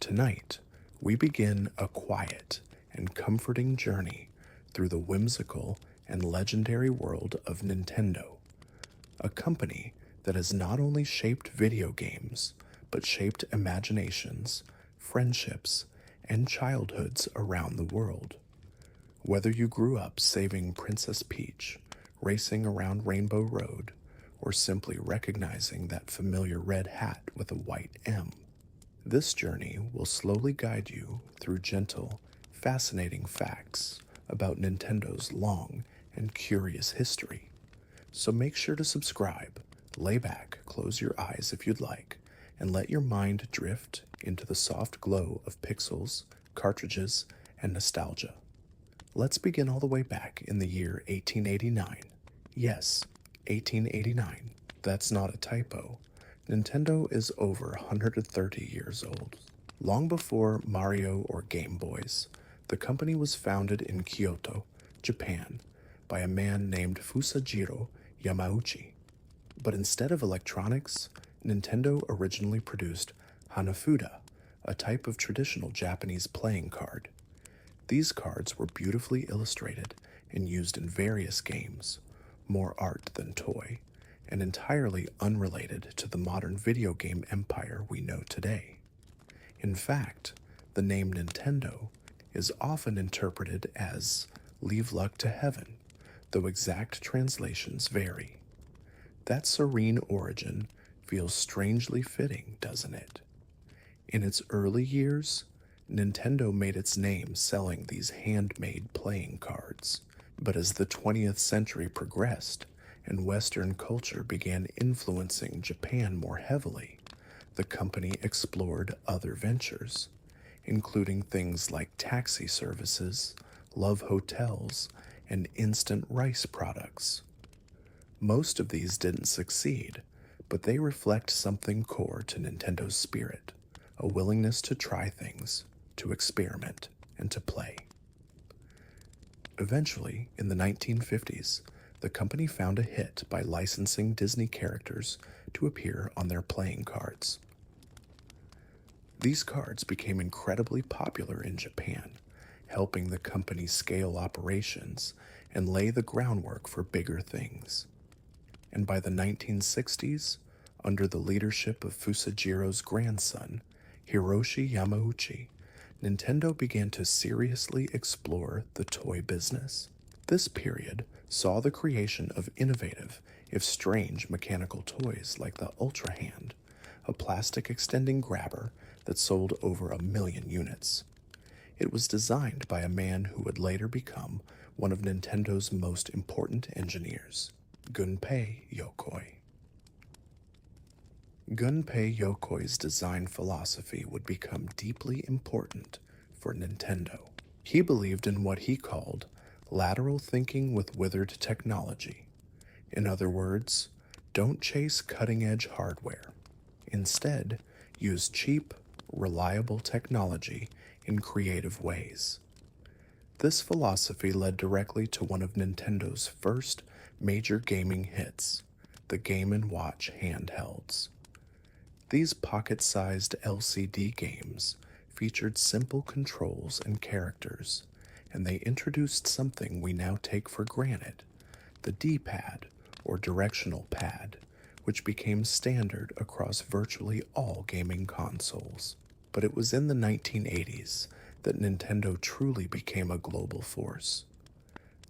Tonight, we begin a quiet and comforting journey through the whimsical and legendary world of Nintendo, a company that has not only shaped video games, but shaped imaginations, friendships, and childhoods around the world. Whether you grew up saving Princess Peach, racing around Rainbow Road, or simply recognizing that familiar red hat with a white M, this journey will slowly guide you through gentle, fascinating facts about Nintendo's long and curious history. So make sure to subscribe, lay back, close your eyes if you'd like, and let your mind drift into the soft glow of pixels, cartridges, and nostalgia. Let's begin all the way back in the year 1889. Yes, 1889. That's not a typo. Nintendo is over 130 years old. Long before Mario or Game Boys, the company was founded in Kyoto, Japan, by a man named Fusajiro Yamauchi. But instead of electronics, Nintendo originally produced Hanafuda, a type of traditional Japanese playing card. These cards were beautifully illustrated and used in various games, more art than toy, and entirely unrelated to the modern video game empire we know today. In fact, the name Nintendo is often interpreted as leave luck to heaven, though exact translations vary. That serene origin feels strangely fitting, doesn't it? In its early years, Nintendo made its name selling these handmade playing cards, but as the 20th century progressed and Western culture began influencing Japan more heavily, the company explored other ventures, including things like taxi services, love hotels, and instant rice products. Most of these didn't succeed, but they reflect something core to Nintendo's spirit, a willingness to try things, to experiment, and to play. Eventually, in the 1950s, the company found a hit by licensing Disney characters to appear on their playing cards. These cards became incredibly popular in Japan, helping the company scale operations and lay the groundwork for bigger things. And by the 1960s, under the leadership of Fusajiro's grandson, Hiroshi Yamauchi, Nintendo began to seriously explore the toy business. This period saw the creation of innovative, if strange, mechanical toys like the Ultra Hand, a plastic extending grabber that sold over 1 million units. It was designed by a man who would later become one of Nintendo's most important engineers, Gunpei Yokoi. Gunpei Yokoi's design philosophy would become deeply important for Nintendo. He believed in what he called lateral thinking with withered technology. In other words, don't chase cutting-edge hardware. Instead, use cheap, reliable technology in creative ways. This philosophy led directly to one of Nintendo's first major gaming hits, the Game & Watch handhelds. These pocket-sized LCD games featured simple controls and characters, and they introduced something we now take for granted, the D-pad, or directional pad, which became standard across virtually all gaming consoles. But it was in the 1980s that Nintendo truly became a global force.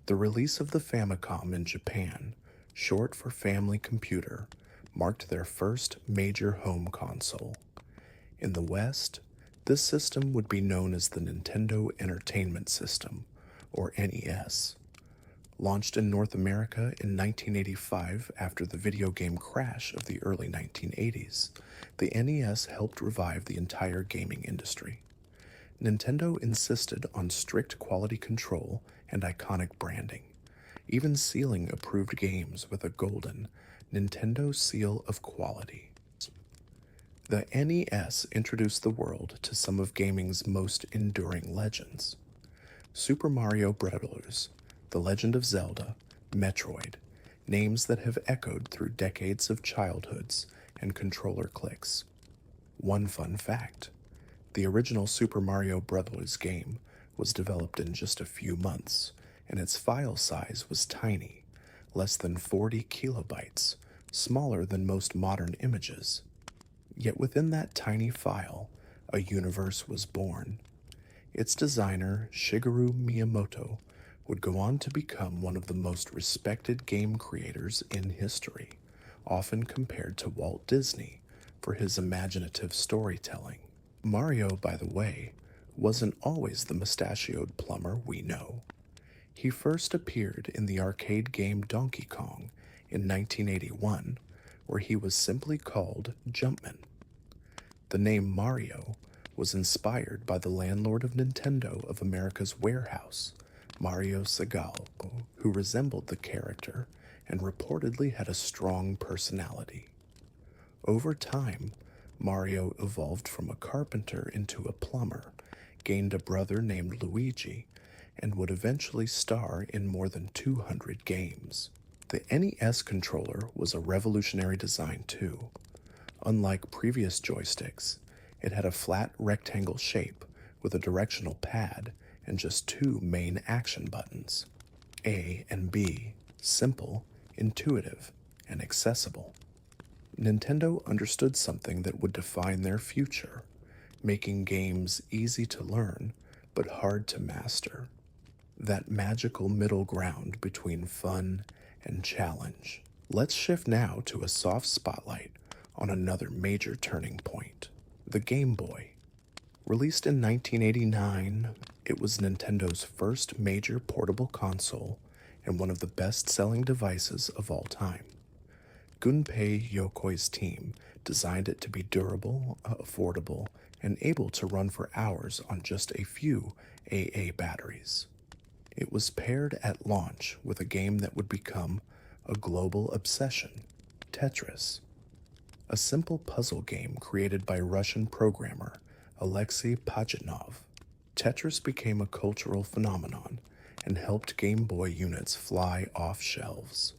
The release of the Famicom in Japan, short for Family Computer, marked their first major home console. In the West, this system would be known as the Nintendo Entertainment System, or NES. Launched in North America in 1985 after the video game crash of the early 1980s, the NES helped revive the entire gaming industry. Nintendo insisted on strict quality control and iconic branding, even sealing approved games with a golden Nintendo Seal of Quality. The NES introduced the world to some of gaming's most enduring legends. Super Mario Bros., The Legend of Zelda, Metroid, names that have echoed through decades of childhoods and controller clicks. One fun fact: The original Super Mario Bros. Game was developed in just a few months, and its file size was tiny, less than 40 kilobytes, smaller than most modern images. Yet within that tiny file, a universe was born. Its designer, Shigeru Miyamoto, would go on to become one of the most respected game creators in history, often compared to Walt Disney for his imaginative storytelling. Mario, by the way, wasn't always the mustachioed plumber we know. He first appeared in the arcade game Donkey Kong in 1981, where he was simply called Jumpman. The name Mario was inspired by the landlord of Nintendo of America's warehouse, Mario Segal, who resembled the character and reportedly had a strong personality. Over time, Mario evolved from a carpenter into a plumber, gained a brother named Luigi, and would eventually star in more than 200 games. The NES controller was a revolutionary design too. Unlike previous joysticks, it had a flat rectangle shape with a directional pad and just two main action buttons, A and B, simple, intuitive, and accessible. Nintendo understood something that would define their future, making games easy to learn but hard to master. That magical middle ground between fun and challenge. Let's shift now to a soft spotlight on another major turning point, the Game Boy. Released in 1989, it was Nintendo's first major portable console and one of the best-selling devices of all time. Gunpei Yokoi's team designed it to be durable, affordable, and able to run for hours on just a few AA batteries. It was paired at launch with a game that would become a global obsession, Tetris. A simple puzzle game created by Russian programmer Alexei Pajitnov. Tetris became a cultural phenomenon and helped Game Boy units fly off shelves.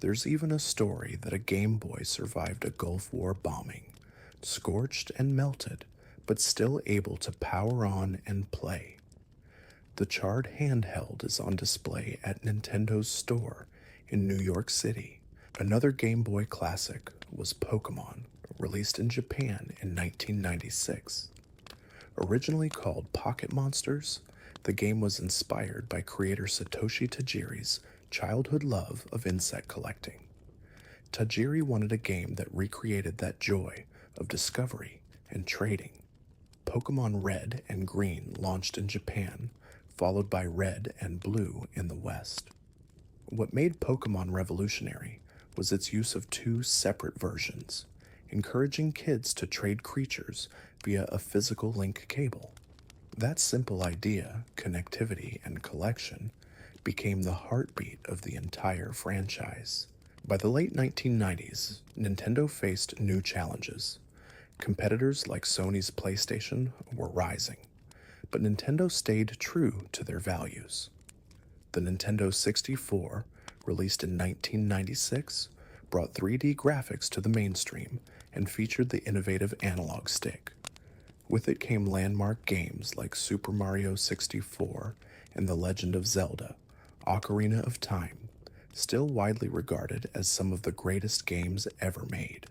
There's even a story that a Game Boy survived a Gulf War bombing, scorched and melted, but still able to power on and play. The charred handheld is on display at Nintendo's store in New York City. Another Game Boy classic was Pokémon, released in Japan in 1996. Originally called Pocket Monsters, the game was inspired by creator Satoshi Tajiri's childhood love of insect collecting. Tajiri wanted a game that recreated that joy of discovery and trading. Pokémon Red and Green launched in Japan, followed by Red and Blue in the West. What made Pokémon revolutionary was its use of two separate versions, encouraging kids to trade creatures via a physical link cable. That simple idea, connectivity and collection, became the heartbeat of the entire franchise. By the late 1990s, Nintendo faced new challenges. Competitors like Sony's PlayStation were rising, but Nintendo stayed true to their values. The Nintendo 64, released in 1996, brought 3D graphics to the mainstream and featured the innovative analog stick. With it came landmark games like Super Mario 64 and The Legend of Zelda, Ocarina of Time, still widely regarded as some of the greatest games ever made.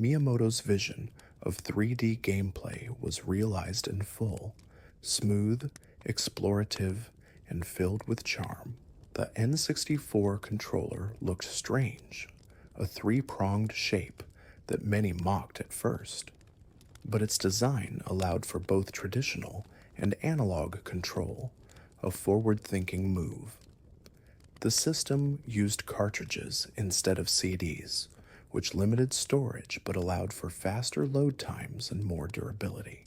Miyamoto's vision of 3D gameplay was realized in full, smooth, explorative, and filled with charm. The N64 controller looked strange, a three-pronged shape that many mocked at first. But its design allowed for both traditional and analog control, a forward-thinking move. The system used cartridges instead of CDs, which limited storage but allowed for faster load times and more durability,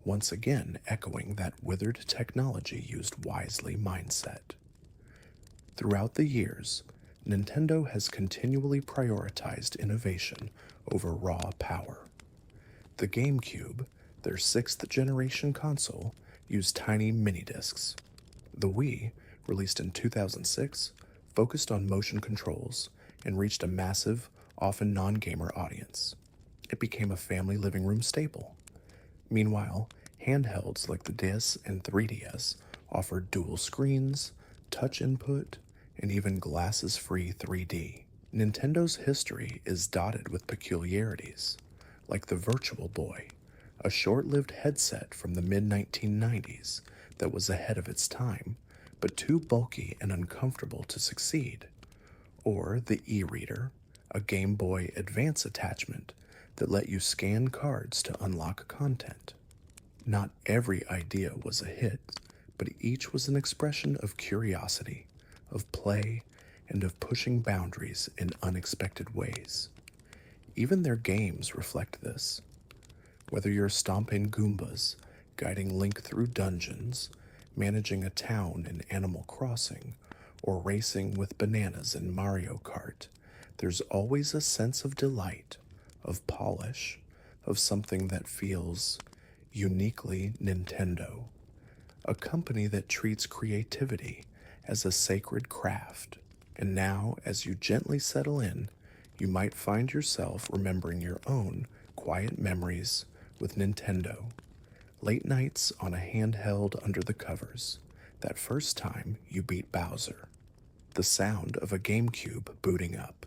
once again echoing that withered technology used wisely mindset. Throughout the years, Nintendo has continually prioritized innovation over raw power. The GameCube, their sixth-generation console, used tiny mini-discs. The Wii, released in 2006, focused on motion controls and reached a massive, often non-gamer audience. It became a family living room staple. Meanwhile, handhelds like the DS and 3DS offered dual screens, touch input, and even glasses-free 3D. Nintendo's history is dotted with peculiarities, like the Virtual Boy, a short-lived headset from the mid-1990s that was ahead of its time, but too bulky and uncomfortable to succeed, or the e-reader, a Game Boy Advance attachment that let you scan cards to unlock content. Not every idea was a hit, but each was an expression of curiosity, of play, and of pushing boundaries in unexpected ways. Even their games reflect this. Whether you're stomping Goombas, guiding Link through dungeons, managing a town in Animal Crossing, or racing with bananas in Mario Kart, there's always a sense of delight, of polish, of something that feels uniquely Nintendo. A company that treats creativity as a sacred craft. And now, as you gently settle in, you might find yourself remembering your own quiet memories with Nintendo. Late nights on a handheld under the covers. That first time you beat Bowser. The sound of a GameCube booting up.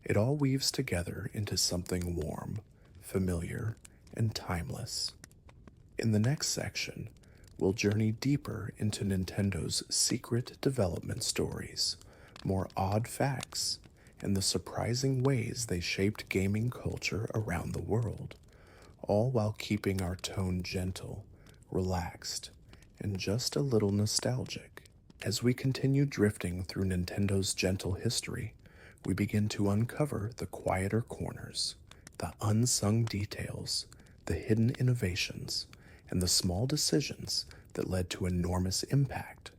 It all weaves together into something warm, familiar, and timeless. In the next section, we'll journey deeper into Nintendo's secret development stories, more odd facts, and the surprising ways they shaped gaming culture around the world, all while keeping our tone gentle, relaxed, and just a little nostalgic. As we continue drifting through Nintendo's gentle history, we begin to uncover the quieter corners, the unsung details, the hidden innovations, and the small decisions that led to enormous impact.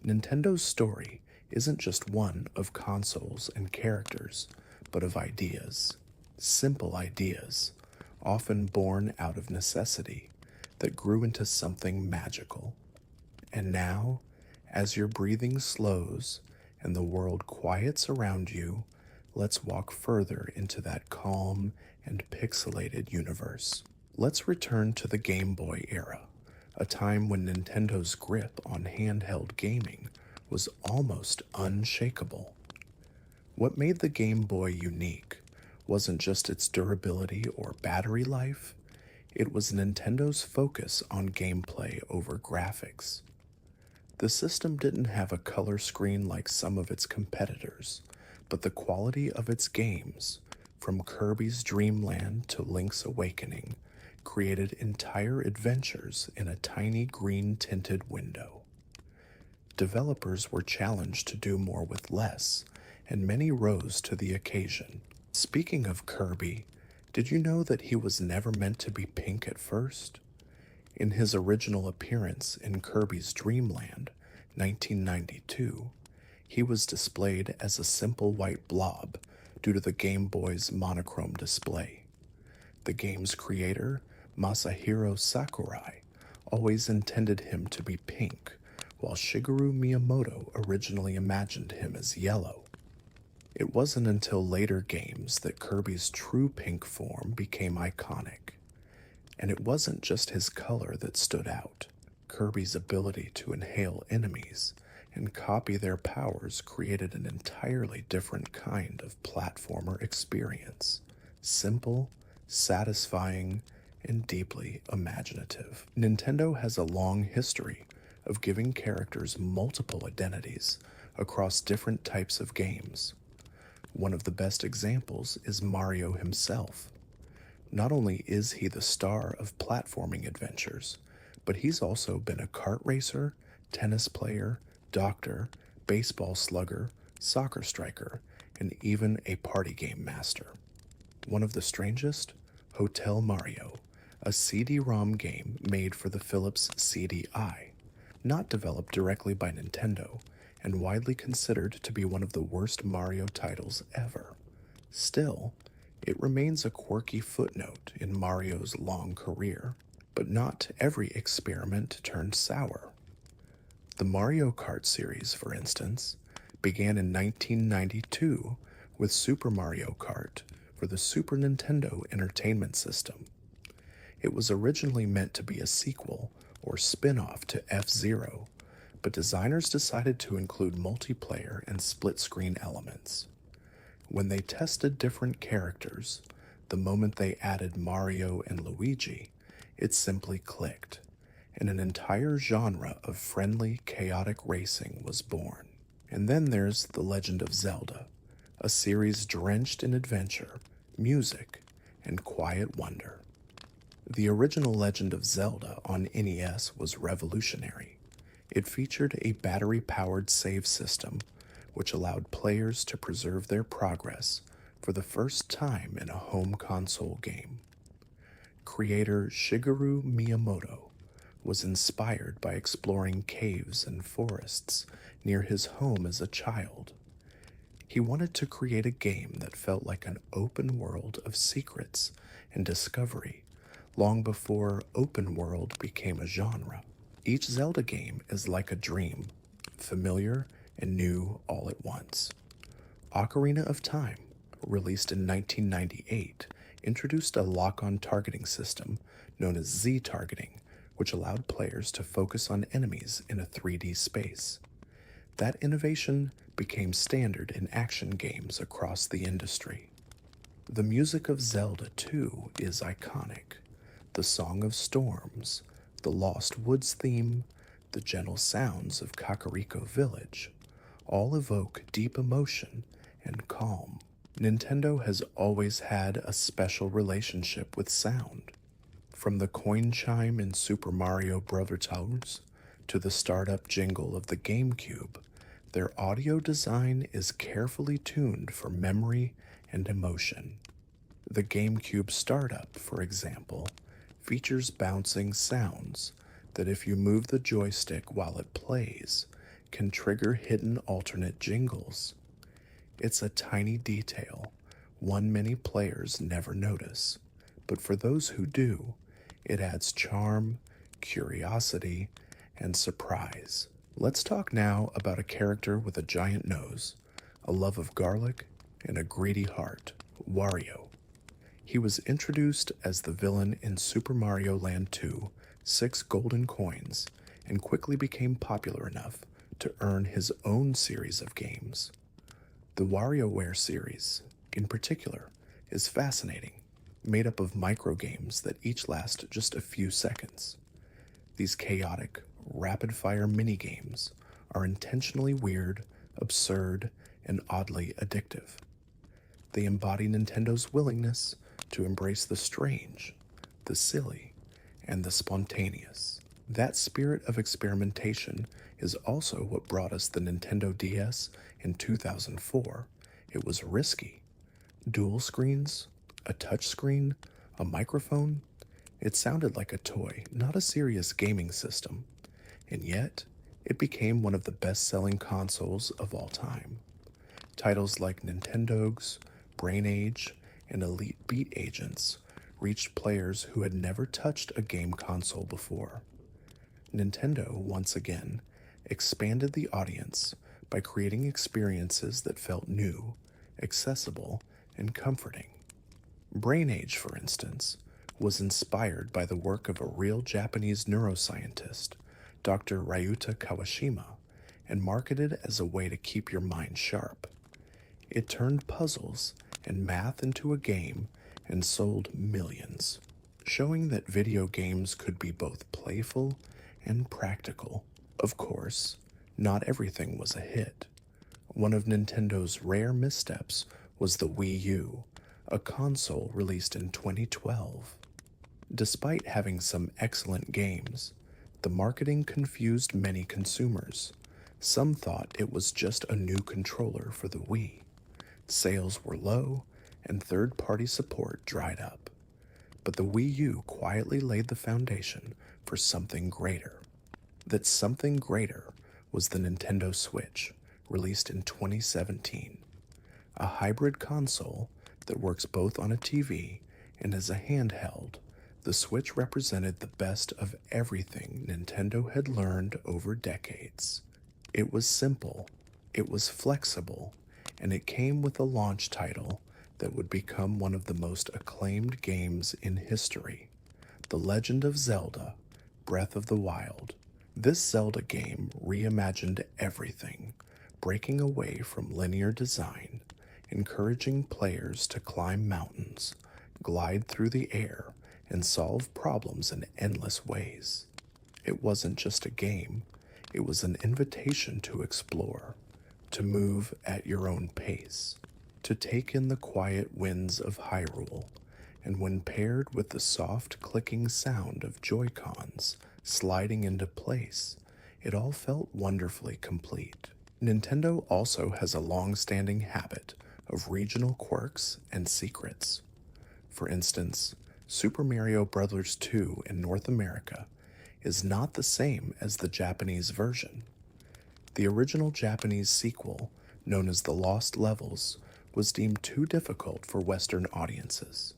Nintendo's story isn't just one of consoles and characters, but of ideas. Simple ideas, often born out of necessity, that grew into something magical. And now, as your breathing slows and the world quiets around you, let's walk further into that calm and pixelated universe. Let's return to the Game Boy era, a time when Nintendo's grip on handheld gaming was almost unshakable. What made the Game Boy unique wasn't just its durability or battery life, it was Nintendo's focus on gameplay over graphics. The system didn't have a color screen like some of its competitors, but the quality of its games, from Kirby's Dream Land to Link's Awakening, created entire adventures in a tiny green-tinted window. Developers were challenged to do more with less, and many rose to the occasion. Speaking of Kirby, did you know that he was never meant to be pink at first? In his original appearance in Kirby's Dream Land, 1992, he was displayed as a simple white blob due to the Game Boy's monochrome display. The game's creator, Masahiro Sakurai, always intended him to be pink, while Shigeru Miyamoto originally imagined him as yellow. It wasn't until later games that Kirby's true pink form became iconic. And it wasn't just his color that stood out. Kirby's ability to inhale enemies and copy their powers created an entirely different kind of platformer experience. Simple, satisfying, and deeply imaginative. Nintendo has a long history of giving characters multiple identities across different types of games. One of the best examples is Mario himself. Not only is he the star of platforming adventures, but he's also been a kart racer, tennis player, doctor, baseball slugger, soccer striker, and even a party game master. One of the strangest? Hotel Mario, a CD-ROM game made for the Philips CDI, not developed directly by Nintendo, and widely considered to be one of the worst Mario titles ever. Still, it remains a quirky footnote in Mario's long career, but not every experiment turned sour. The Mario Kart series, for instance, began in 1992 with Super Mario Kart for the Super Nintendo Entertainment System. It was originally meant to be a sequel or spin-off to F-Zero, but designers decided to include multiplayer and split-screen elements. When they tested different characters, the moment they added Mario and Luigi, it simply clicked, and an entire genre of friendly, chaotic racing was born. And then there's The Legend of Zelda, a series drenched in adventure, music, and quiet wonder. The original Legend of Zelda on NES was revolutionary. It featured a battery-powered save system, which allowed players to preserve their progress for the first time in a home console game. Creator Shigeru Miyamoto was inspired by exploring caves and forests near his home as a child. He wanted to create a game that felt like an open world of secrets and discovery long before open world became a genre. Each Zelda game is like a dream, familiar and new all at once. Ocarina of Time, released in 1998, introduced a lock-on targeting system known as Z-targeting, which allowed players to focus on enemies in a 3D space. That innovation became standard in action games across the industry. The music of Zelda 2 is iconic. The Song of Storms, the Lost Woods theme, the gentle sounds of Kakariko Village, all evoke deep emotion and calm. Nintendo has always had a special relationship with sound. From the coin chime in Super Mario Bros. To the startup jingle of the GameCube, their audio design is carefully tuned for memory and emotion. The GameCube startup, for example, features bouncing sounds that, if you move the joystick while it plays, can trigger hidden alternate jingles. It's a tiny detail, one many players never notice, but for those who do, it adds charm, curiosity, and surprise. Let's talk now about a character with a giant nose, a love of garlic, and a greedy heart, Wario. He was introduced as the villain in Super Mario Land 2, 6 golden coins, and quickly became popular enough to earn his own series of games. The WarioWare series, in particular, is fascinating, made up of microgames that each last just a few seconds. These chaotic, rapid-fire minigames are intentionally weird, absurd, and oddly addictive. They embody Nintendo's willingness to embrace the strange, the silly, and the spontaneous. That spirit of experimentation is also what brought us the Nintendo DS in 2004. It was risky. Dual screens, a touchscreen, a microphone. It sounded like a toy, not a serious gaming system. And yet, it became one of the best-selling consoles of all time. Titles like Nintendogs, Brain Age, and Elite Beat Agents reached players who had never touched a game console before. Nintendo, once again, expanded the audience by creating experiences that felt new, accessible, and comforting. Brain Age, for instance, was inspired by the work of a real Japanese neuroscientist, Dr. Ryuta Kawashima, and marketed as a way to keep your mind sharp. It turned puzzles and math into a game and sold millions, showing that video games could be both playful and practical. Of course, not everything was a hit. One of Nintendo's rare missteps was the Wii U, a console released in 2012. Despite having some excellent games, the marketing confused many consumers. Some thought it was just a new controller for the Wii. Sales were low, and third-party support dried up. But the Wii U quietly laid the foundation for something greater. That something greater was the Nintendo Switch, released in 2017. A hybrid console that works both on a TV and as a handheld, the Switch represented the best of everything Nintendo had learned over decades. It was simple, it was flexible, and it came with a launch title that would become one of the most acclaimed games in history, The Legend of Zelda: Breath of the Wild. This Zelda game reimagined everything, breaking away from linear design, encouraging players to climb mountains, glide through the air, and solve problems in endless ways. It wasn't just a game, it was an invitation to explore, to move at your own pace, to take in the quiet winds of Hyrule, and when paired with the soft clicking sound of Joy-Cons sliding into place, it all felt wonderfully complete. Nintendo also has a long-standing habit of regional quirks and secrets. For instance, Super Mario Bros. 2 in North America is not the same as the Japanese version. The original Japanese sequel, known as The Lost Levels, was deemed too difficult for Western audiences.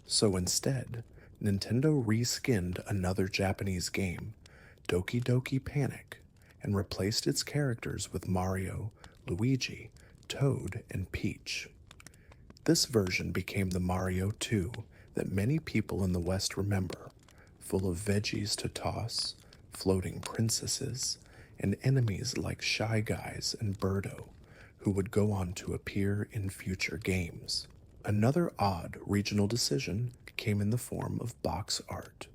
So instead, Nintendo reskinned another Japanese game, Doki Doki Panic, and replaced its characters with Mario, Luigi, Toad, and Peach. This version became the Mario 2 that many people in the West remember, full of veggies to toss, floating princesses, and enemies like Shy Guys and Birdo, who would go on to appear in future games. Another odd regional decision came in the form of box art.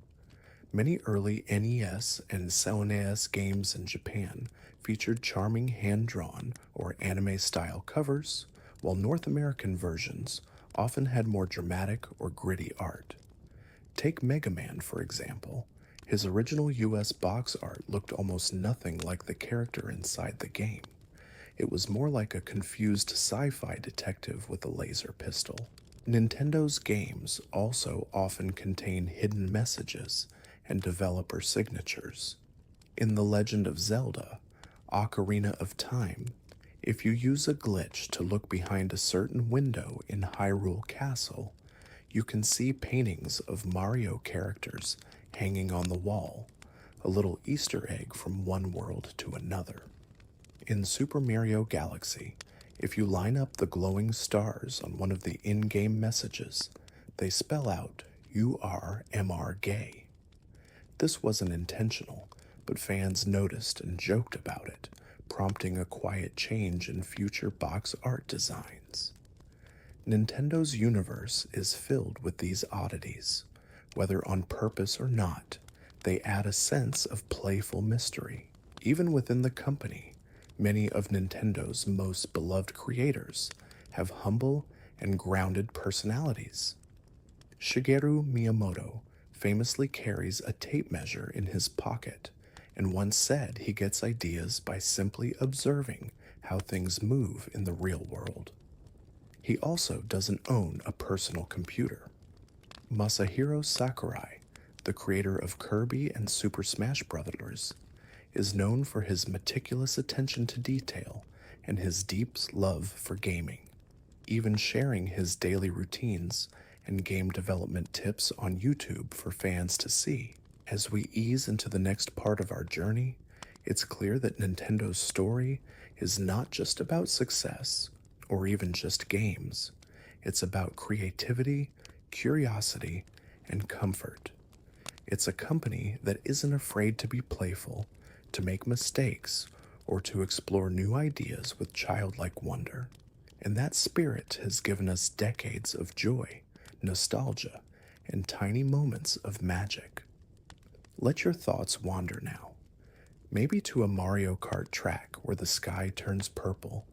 Many early NES and SNES games in Japan featured charming hand-drawn or anime-style covers, while North American versions often had more dramatic or gritty art. Take Mega Man, for example. His original US box art looked almost nothing like the character inside the game. It was more like a confused sci-fi detective with a laser pistol. Nintendo's games also often contain hidden messages and developer signatures. In The Legend of Zelda: Ocarina of Time, if you use a glitch to look behind a certain window in Hyrule Castle, you can see paintings of Mario characters hanging on the wall, a little Easter egg from one world to another. In Super Mario Galaxy, if you line up the glowing stars on one of the in-game messages, they spell out, "You are MR gay." This wasn't intentional, but fans noticed and joked about it, prompting a quiet change in future box art designs. Nintendo's universe is filled with these oddities. Whether on purpose or not, they add a sense of playful mystery. Even within the company, many of Nintendo's most beloved creators have humble and grounded personalities. Shigeru Miyamoto famously carries a tape measure in his pocket and once said he gets ideas by simply observing how things move in the real world. He also doesn't own a personal computer. Masahiro Sakurai, the creator of Kirby and Super Smash Bros., is known for his meticulous attention to detail and his deep love for gaming, even sharing his daily routines and game development tips on YouTube for fans to see. As we ease into the next part of our journey, it's clear that Nintendo's story is not just about success or even just games. It's about creativity, curiosity, and comfort. It's a company that isn't afraid to be playful, to make mistakes, or to explore new ideas with childlike wonder. And that spirit has given us decades of joy, nostalgia, and tiny moments of magic. Let your thoughts wander now. Maybe to a Mario Kart track where the sky turns purple,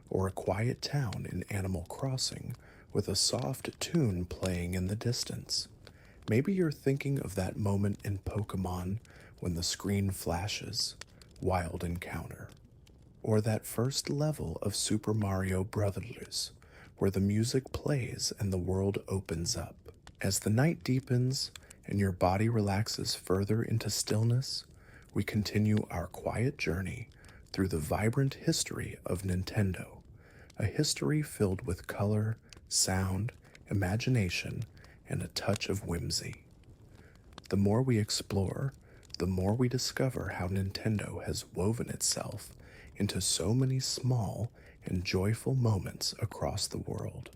or a quiet town in Animal Crossing with a soft tune playing in the distance. Maybe you're thinking of that moment in Pokémon when the screen flashes, Wild Encounter. Or that first level of Super Mario Bros., where the music plays and the world opens up. As the night deepens and your body relaxes further into stillness, we continue our quiet journey through the vibrant history of Nintendo, a history filled with color, sound, imagination, and a touch of whimsy. The more we explore, the more we discover how Nintendo has woven itself into so many small and joyful moments across the world.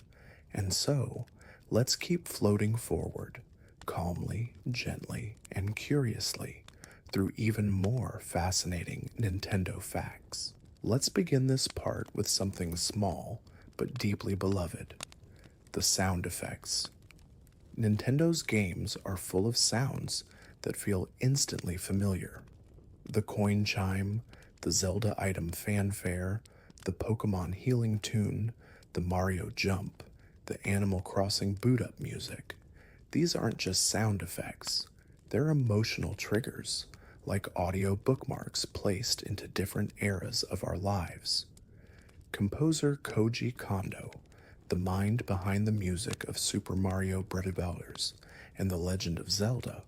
And so, let's keep floating forward, calmly, gently, and curiously through even more fascinating Nintendo facts. Let's begin this part with something small but deeply beloved: the sound effects. Nintendo's games are full of sounds that feel instantly familiar. The coin chime, the Zelda item fanfare, the Pokémon healing tune, the Mario jump, the Animal Crossing boot up music. These aren't just sound effects, they're emotional triggers, like audio bookmarks placed into different eras of our lives. Composer Koji Kondo, the mind behind the music of Super Mario Bros. And The Legend of Zelda,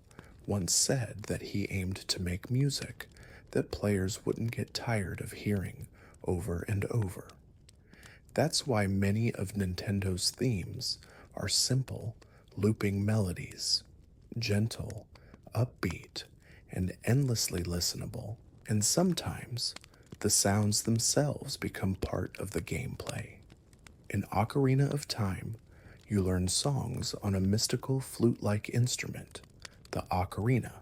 once said that he aimed to make music that players wouldn't get tired of hearing over and over. That's why many of Nintendo's themes are simple, looping melodies, gentle, upbeat, and endlessly listenable. And sometimes, the sounds themselves become part of the gameplay. In Ocarina of Time, you learn songs on a mystical flute-like instrument, the ocarina,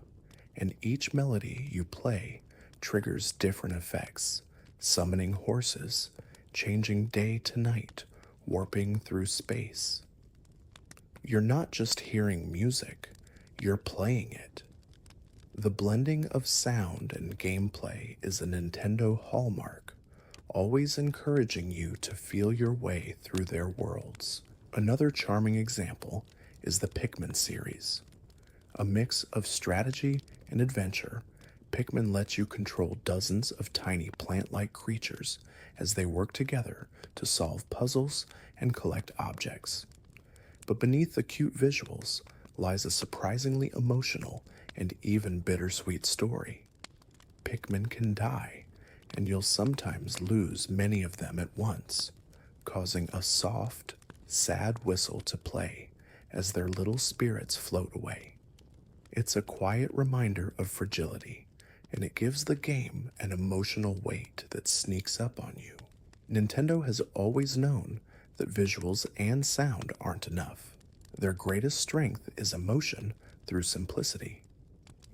and each melody you play triggers different effects: summoning horses, changing day to night, warping through space. You're not just hearing music, you're playing it. The blending of sound and gameplay is a Nintendo hallmark, always encouraging you to feel your way through their worlds. Another charming example is the Pikmin series. A mix of strategy and adventure, Pikmin lets you control dozens of tiny plant-like creatures as they work together to solve puzzles and collect objects. But beneath the cute visuals lies a surprisingly emotional and even bittersweet story. Pikmin can die, and you'll sometimes lose many of them at once, causing a soft, sad whistle to play as their little spirits float away. It's a quiet reminder of fragility, and it gives the game an emotional weight that sneaks up on you. Nintendo has always known that visuals and sound aren't enough. Their greatest strength is emotion through simplicity.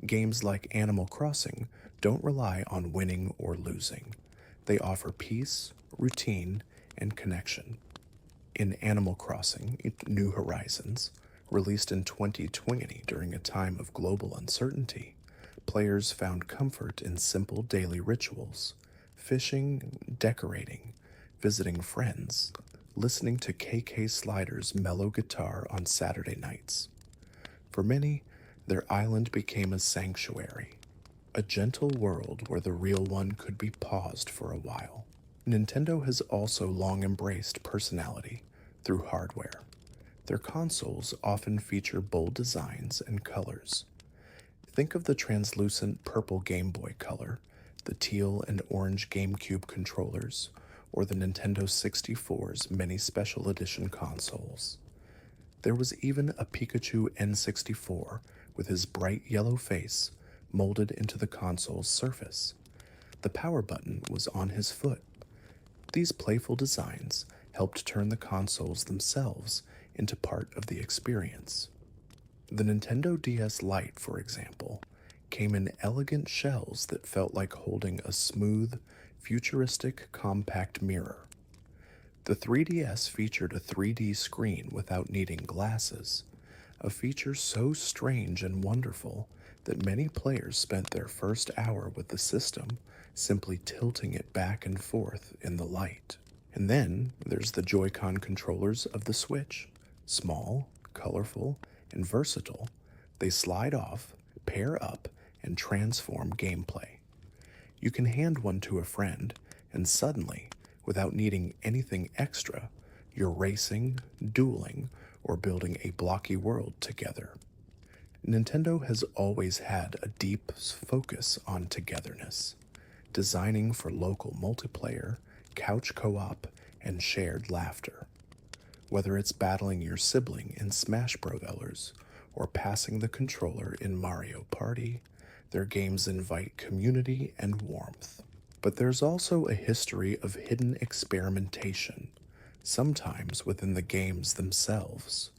Games like Animal Crossing don't rely on winning or losing. They offer peace, routine, and connection. In Animal Crossing New Horizons, released in 2020 during a time of global uncertainty, players found comfort in simple daily rituals: fishing, decorating, visiting friends, listening to KK Slider's mellow guitar on Saturday nights. For many, their island became a sanctuary, a gentle world where the real one could be paused for a while. Nintendo has also long embraced personality through hardware. Their consoles often feature bold designs and colors. Think of the translucent purple Game Boy Color, the teal and orange GameCube controllers, or the Nintendo 64's many special edition consoles. There was even a Pikachu N64 with his bright yellow face molded into the console's surface. The power button was on his foot. These playful designs helped turn the consoles themselves into part of the experience. The Nintendo DS Lite, for example, came in elegant shells that felt like holding a smooth, futuristic compact mirror. The 3DS featured a 3D screen without needing glasses, a feature so strange and wonderful that many players spent their first hour with the system simply tilting it back and forth in the light. And then there's the Joy-Con controllers of the Switch. Small, colorful, and versatile, they slide off, pair up, and transform gameplay. You can hand one to a friend, and suddenly, without needing anything extra, you're racing, dueling, or building a blocky world together. Nintendo has always had a deep focus on togetherness, designing for local multiplayer, couch co-op, and shared laughter. Whether it's battling your sibling in Smash Bros. Or passing the controller in Mario Party, their games invite community and warmth. But there's also a history of hidden experimentation, sometimes within the games themselves.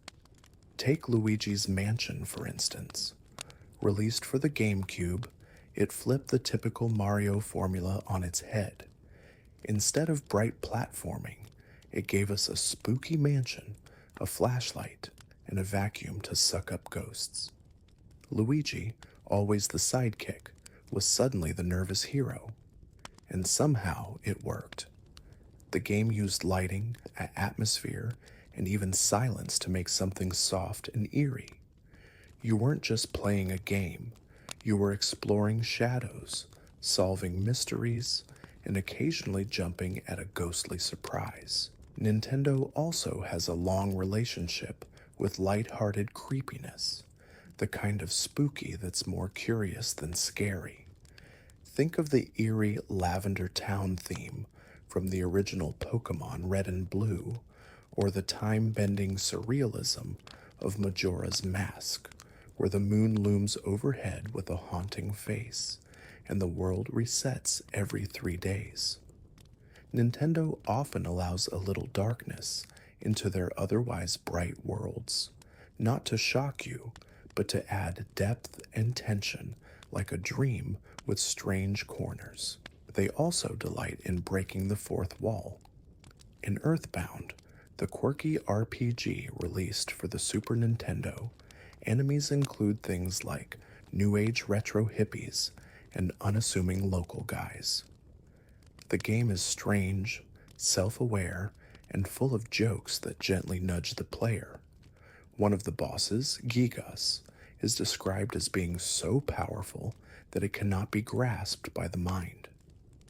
Take Luigi's Mansion, for instance. Released for the GameCube, it flipped the typical Mario formula on its head. Instead of bright platforming, it gave us a spooky mansion, a flashlight, and a vacuum to suck up ghosts. Luigi, always the sidekick, was suddenly the nervous hero. And somehow it worked. The game used lighting, atmosphere, and even silence to make something soft and eerie. You weren't just playing a game, you were exploring shadows, solving mysteries, and occasionally jumping at a ghostly surprise. Nintendo also has a long relationship with light-hearted creepiness, the kind of spooky that's more curious than scary. Think of the eerie Lavender Town theme from the original Pokémon Red and Blue, or the time-bending surrealism of Majora's Mask, where the moon looms overhead with a haunting face, and the world resets every 3 days. Nintendo often allows a little darkness into their otherwise bright worlds, not to shock you, but to add depth and tension like a dream with strange corners. They also delight in breaking the fourth wall. In Earthbound, the quirky RPG released for the Super Nintendo, enemies include things like New Age retro hippies and unassuming local guys. The game is strange, self-aware, and full of jokes that gently nudge the player. One of the bosses, Gigas, is described as being so powerful that it cannot be grasped by the mind.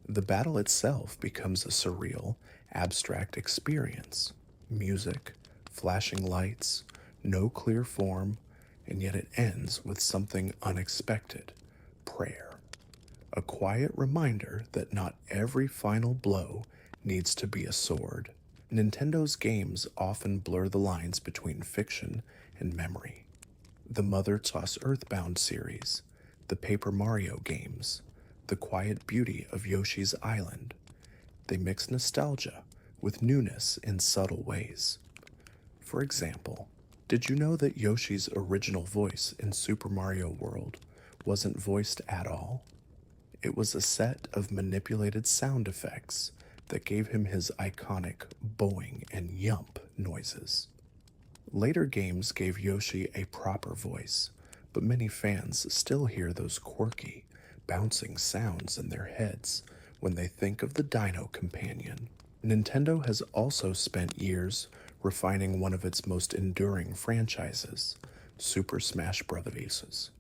The battle itself becomes a surreal, abstract experience. Music, flashing lights, no clear form, and yet it ends with something unexpected: prayer. A quiet reminder that not every final blow needs to be a sword. Nintendo's games often blur the lines between fiction and memory. The Mother Toss Earthbound series, the Paper Mario games, the quiet beauty of Yoshi's Island. They mix nostalgia with newness in subtle ways. For example, did you know that Yoshi's original voice in Super Mario World wasn't voiced at all? It was a set of manipulated sound effects that gave him his iconic boing and yump noises. Later games gave Yoshi a proper voice, but many fans still hear those quirky, bouncing sounds in their heads when they think of the Dino Companion. Nintendo has also spent years refining one of its most enduring franchises, Super Smash Bros.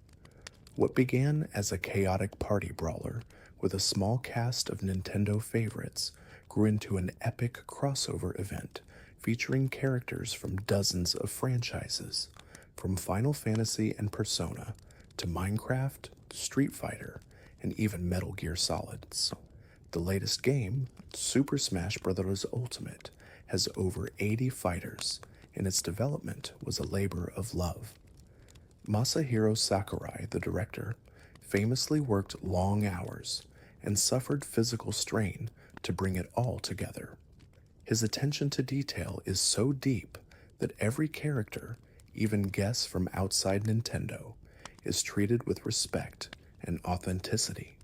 What began as a chaotic party brawler with a small cast of Nintendo favorites grew into an epic crossover event featuring characters from dozens of franchises, from Final Fantasy and Persona to Minecraft, Street Fighter, and even Metal Gear Solids. The latest game, Super Smash Bros. Ultimate, has over 80 fighters, and its development was a labor of love. Masahiro Sakurai, the director, famously worked long hours and suffered physical strain to bring it all together. His attention to detail is so deep that every character, even guests from outside Nintendo, is treated with respect and authenticity.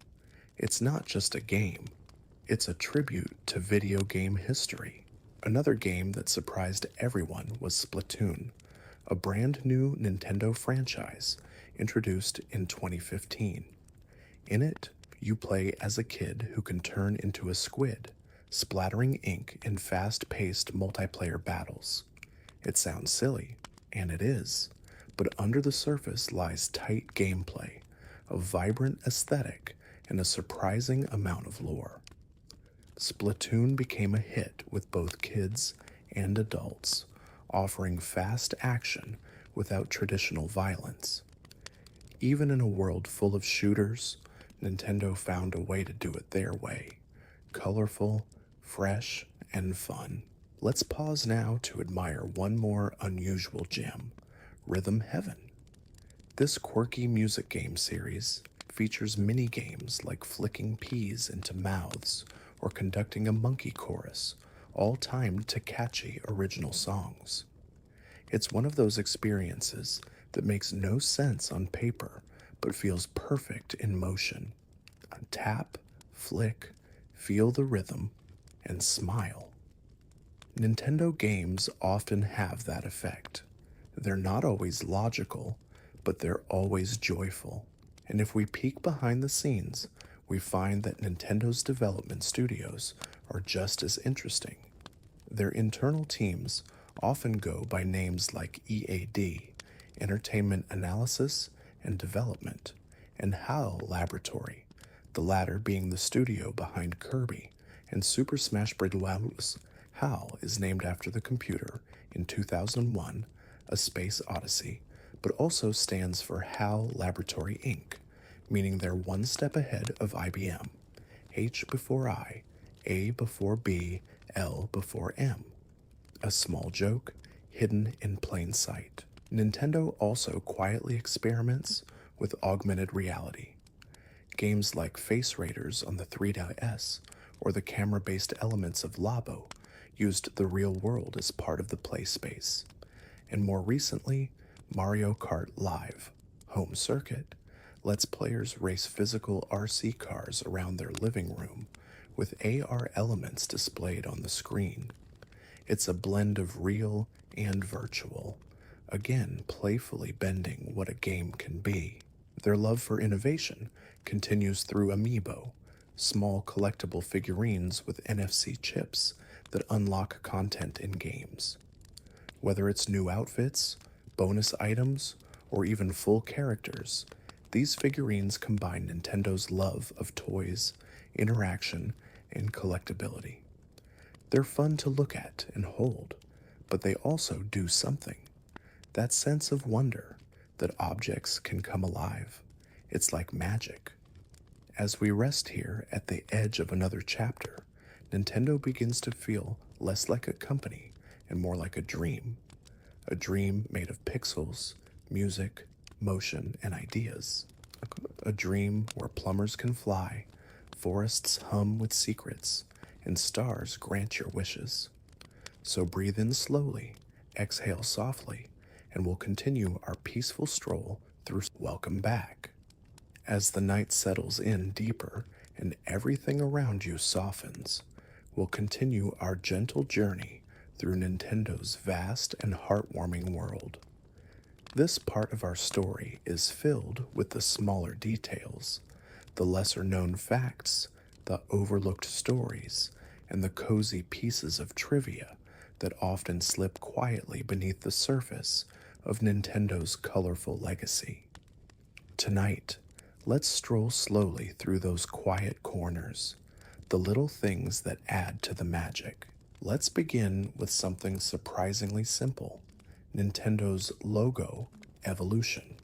It's not just a game, it's a tribute to video game history. Another game that surprised everyone was Splatoon, a brand new Nintendo franchise introduced in 2015. In it, you play as a kid who can turn into a squid, splattering ink in fast-paced multiplayer battles. It sounds silly, and it is, but under the surface lies tight gameplay, a vibrant aesthetic, and a surprising amount of lore. Splatoon became a hit with both kids and adults, offering fast action without traditional violence. Even in a world full of shooters, Nintendo found a way to do it their way: colorful, fresh, and fun. Let's pause now to admire one more unusual gem, Rhythm Heaven. This quirky music game series features mini-games like flicking peas into mouths or conducting a monkey chorus, all timed to catchy original songs. It's one of those experiences that makes no sense on paper but feels perfect in motion. Tap, flick, feel the rhythm, and smile. Nintendo games often have that effect. They're not always logical, but they're always joyful. And if we peek behind the scenes, we find that Nintendo's development studios are just as interesting. Their internal teams often go by names like EAD, Entertainment Analysis and Development, and HAL Laboratory, the latter being the studio behind Kirby and Super Smash Bros. HAL is named after the computer in 2001, A Space Odyssey, but also stands for HAL Laboratory Inc., meaning they're one step ahead of IBM. H before I, A before B, L before M. A small joke hidden in plain sight. Nintendo also quietly experiments with augmented reality. Games like Face Raiders on the 3DS or the camera-based elements of Labo used the real world as part of the play space. And more recently, Mario Kart Live, Home Circuit, lets players race physical RC cars around their living room with AR elements displayed on the screen. It's a blend of real and virtual, again playfully bending what a game can be. Their love for innovation continues through Amiibo, small collectible figurines with NFC chips that unlock content in games. Whether it's new outfits, bonus items, or even full characters, these figurines combine Nintendo's love of toys, interaction, and collectability. They're fun to look at and hold, but they also do something. That sense of wonder that objects can come alive. It's like magic. As we rest here at the edge of another chapter, Nintendo begins to feel less like a company and more like a dream. A dream made of pixels, music, motion, and ideas. A dream where plumbers can fly, forests hum with secrets, and stars grant your wishes. So breathe in slowly, exhale softly, and we'll continue our peaceful stroll through. Welcome back. As the night settles in deeper and everything around you softens, we'll continue our gentle journey through Nintendo's vast and heartwarming world. This part of our story is filled with the smaller details, the lesser-known facts, the overlooked stories, and the cozy pieces of trivia that often slip quietly beneath the surface of Nintendo's colorful legacy. Tonight, let's stroll slowly through those quiet corners, the little things that add to the magic. Let's begin with something surprisingly simple, Nintendo's logo evolution.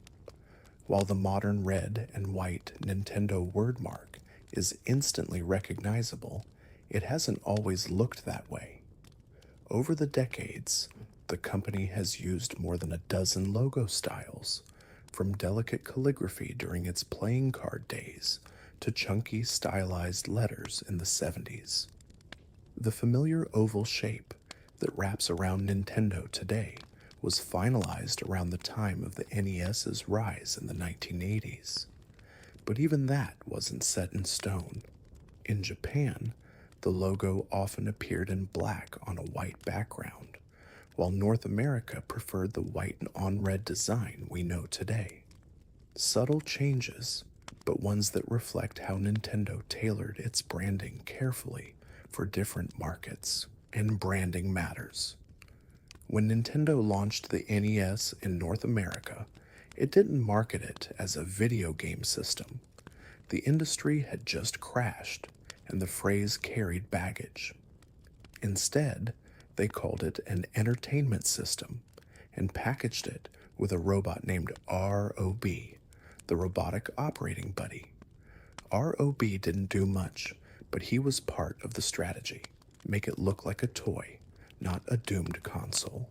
While the modern red and white Nintendo wordmark is instantly recognizable, it hasn't always looked that way. Over the decades, the company has used more than a dozen logo styles, from delicate calligraphy during its playing card days to chunky stylized letters in the 70s. The familiar oval shape that wraps around Nintendo today was finalized around the time of the NES's rise in the 1980s. But even that wasn't set in stone. In Japan, the logo often appeared in black on a white background, while North America preferred the white on red design we know today. Subtle changes, but ones that reflect how Nintendo tailored its branding carefully for different markets. And branding matters. When Nintendo launched the NES in North America, it didn't market it as a video game system. The industry had just crashed, and the phrase carried baggage. Instead, they called it an entertainment system and packaged it with a robot named ROB, the Robotic Operating Buddy. ROB didn't do much, but he was part of the strategy. Make it look like a toy, not a doomed console.